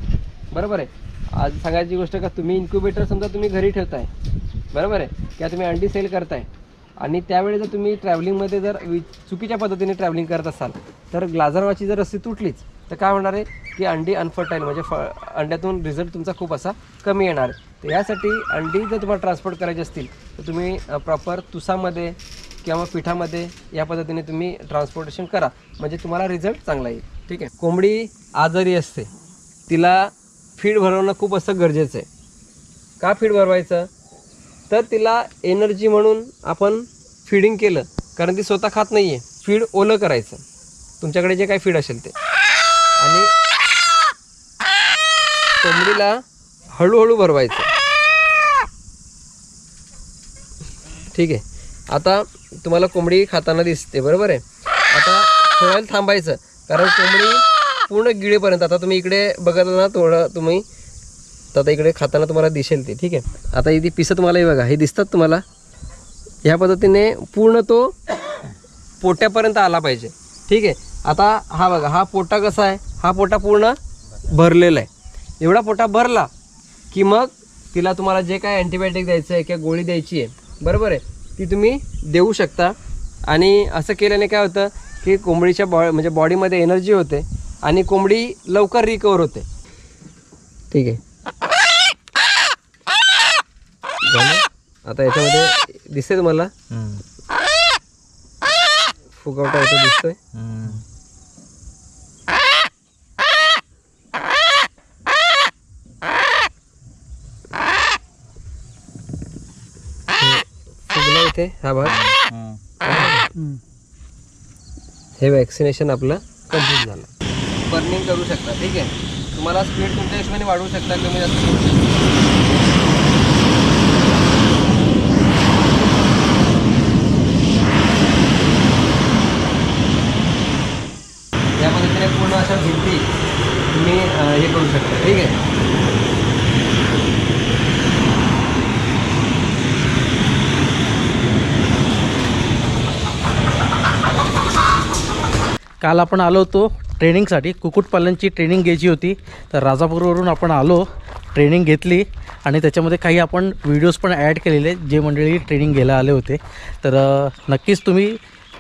[SPEAKER 2] बरोबर आहे. आज सांगायची गोष्ट का तुम्ही इन्क्युबेटर समजा तुम्ही घरी ठेवताय. बरोबर आहे. किंवा तुम्ही अंडी सेल करताय आणि त्यावेळी जर तुम्ही ट्रॅव्हलिंगमध्ये जर चुकीच्या पद्धतीने ट्रॅव्हलिंग करत असाल तर ग्लाजा नावाची जर रस्सी तुटलीच तर काय होणार आहे की अंडी अनफर्टाईल म्हणजे अंड्यातून रिझल्ट तुमचा खूप असा कमी येणार आहे. तर यासाठी अंडी जर तुम्हाला ट्रान्सपोर्ट करायची असतील तर तुम्ही प्रॉपर तुसामध्ये किंवा पिठामध्ये या पद्धतीने तुम्ही ट्रान्सपोर्टेशन करा, म्हणजे तुम्हाला रिझल्ट चांगला येईल. ठीक आहे. कोंबडी आजारी असते, तिला फीड भरवणं खूप असं गरजेचं आहे. का फीड भरवायचं तर तिला एनर्जी म्हणून आपण फीडिंग केलं, कारण ती स्वतः खात नाही आहे. फीड ओलं करायचं तुमच्याकडे जे काही फीड असेल ते, आणि कोंबडीला हळूहळू भरवायचं. ठीक आहे. आता तुम्हाला कोंबडी खाताना दिसते. बरोबर आहे. आता थोड्या वेळ थांबायचं, कारण कोंबडी पूर्ण गिळेपर्यंत. आता तुम्ही इकडे बघत ना थोडं तुम्ही, आता इकडे खाताना तुम्हाला दिसेल ते. ठीक आहे, आता इथे पिसं तुम्हाला हे बघा, हे दिसतात तुम्हाला. ह्या पद्धतीने पूर्ण तो पोट्यापर्यंत आला पाहिजे. ठीक आहे, आता हा बघा, हा पोटा कसा आहे, हा पोटा पूर्ण भरलेला आहे. एवढा पोटा भरला की मग तिला तुम्हाला जे काय अँटीबायोटिक द्यायचं आहे किंवा गोळी द्यायची आहे, बरोबर आहे, ती तुम्ही देऊ शकता. आणि असं केल्याने काय होतं की कोंबडीच्या म्हणजे बॉडीमध्ये एनर्जी होते आणि कोंबडी लवकर रिकवर होते. ठीक आहे, आता याच्यामध्ये दिसते तुम्हाला फुगवटा इथे दिसतोय. फुगला इथे हा भाग. हे वॅक्सिनेशन आपलं कम्प्लीट झालं. बर्निंग करू शकता. ठीक आहे, तुम्हाला स्पीड तुमच्या हिशोबाने वाढवू शकता, कमी जास्त करू शकता. या पद्धतीने पूर्ण अशा भिंती तुम्ही हे करू शकता. ठीक आहे,
[SPEAKER 1] काल आपण आलो होतो ट्रेनिंगसाठी, कुक्कुटपालनची ट्रेनिंग घ्यायची होती. तर राजापूरवरून आपण आलो, ट्रेनिंग घेतली आणि त्याच्यामध्ये काही आपण व्हिडिओज पण ॲड केलेले जे मंडळी ट्रेनिंग घ्यायला आले होते. तर नक्कीच तुम्ही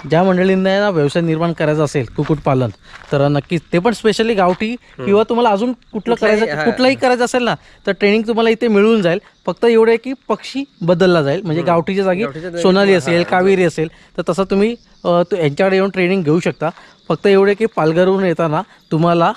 [SPEAKER 1] ज्या मंडळींना ना व्यवसाय निर्माण करायचा असेल कुक्कुटपालन, तर नक्कीच ते पण स्पेशली गावठी किंवा तुम्हाला अजून कुठलाही करायचं असेल ना, तर ट्रेनिंग तुम्हाला इथे मिळून जाईल. फक्त एवढं आहे की पक्षी बदलला जाईल. म्हणजे गावठीच्या जागी सोनाली असेल, कावेरी असेल, तर तसं तुम्ही यांच्याकडे येऊन ट्रेनिंग घेऊ शकता. फक्त एवढे की पालघरहून येताना तुम्हाला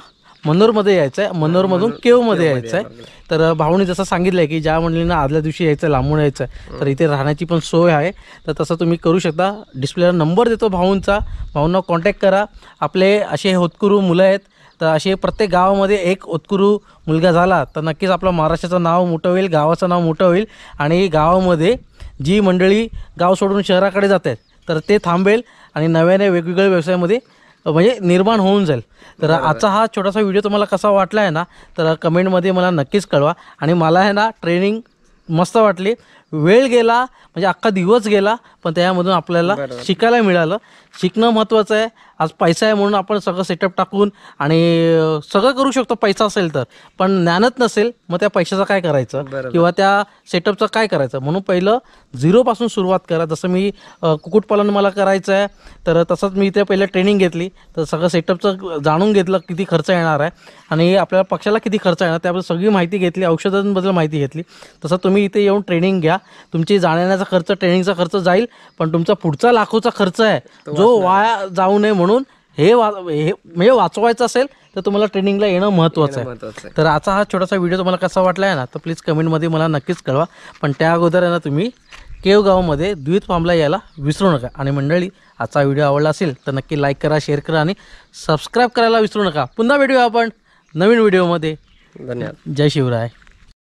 [SPEAKER 1] मनोरमध्ये यायचं आहे, मनोरमधून केवमध्ये यायचं आहे. तर भाऊने जसं सांगितलं आहे की ज्या मंडळींना आदल्या दिवशी यायचं आहे, लांबून यायचं आहे, तर इथे राहण्याची पण सोय आहे. तर तसं तुम्ही करू शकता. डिस्प्लेला नंबर देतो भाऊंचा, भाऊंना कॉन्टॅक्ट करा. आपले असे होतकरू मुलं आहेत, तर असे प्रत्येक गावामध्ये एक होतकरू मुलगा झाला तर नक्कीच आपलं महाराष्ट्राचं नाव मोठं होईल, गावाचं नाव मोठं होईल. आणि गावामध्ये जी मंडळी गाव सोडून शहराकडे जात आहेत तर ते थांबेल आणि नव्याने वेगवेगळ्या व्यवसायामध्ये म्हणजे निर्माण होऊन जाईल. तर आजचा हा छोटासा व्हिडिओ तुम्हाला कसा वाटला आहे ना, तर कमेंटमध्ये मला नक्कीच कळवा. आणि मला आहे ना ट्रेनिंग मस्त वाटली. वेळ गेला म्हणजे अख्खा दिवस गेला, पण त्यामधून आपल्याला शिकायला मिळालं. शिकणं महत्त्वाचं आहे. आज पैसा आहे म्हणून आपण सगळं सेटअप टाकून आणि सगळं करू शकतो पैसा असेल तर, पण ज्ञानच नसेल मग त्या पैशाचं काय करायचं किंवा त्या सेटअपचं काय करायचं. म्हणून पहिलं झिरोपासून सुरुवात करा. जसं मी कुक्कुटपालन मला करायचं आहे, तर तसंच मी इथे पहिलं ट्रेनिंग घेतली, तर सगळं सेटअपचं जाणून घेतलं किती खर्च येणार आहे आणि आपल्याला पक्षाला किती खर्च येणार त्याबद्दल सगळी माहिती घेतली, औषधांबद्दल माहिती घेतली. तसं तुम्ही इथे येऊन ट्रेनिंग घ्या. तुमची जाण्याचा खर्च, ट्रेनिंगचा खर्च जाईल, पण तुमचा पुढचा लाखोचा खर्च आहे जो वाया जाऊ नये म्हणून हे म्हणजे वाचवायचं असेल तर तुम्हाला ट्रेनिंगला येणं महत्त्वाचं आहे. तर आजचा हा छोटासा व्हिडिओ तुम्हाला कसा वाटला आहे ना, तर प्लीज कमेंटमध्ये मला नक्कीच कळवा. पण त्या अगोदर आहे ना तुम्ही केवगावमध्ये द्वित फार्मला यायला विसरू नका. आणि मंडळी, आजचा व्हिडिओ आवडला असेल तर नक्की लाईक करा, शेअर करा आणि सबस्क्राईब करायला विसरू नका. पुन्हा भेटूया आपण नवीन व्हिडिओमध्ये.
[SPEAKER 2] धन्यवाद.
[SPEAKER 1] जय शिवराय.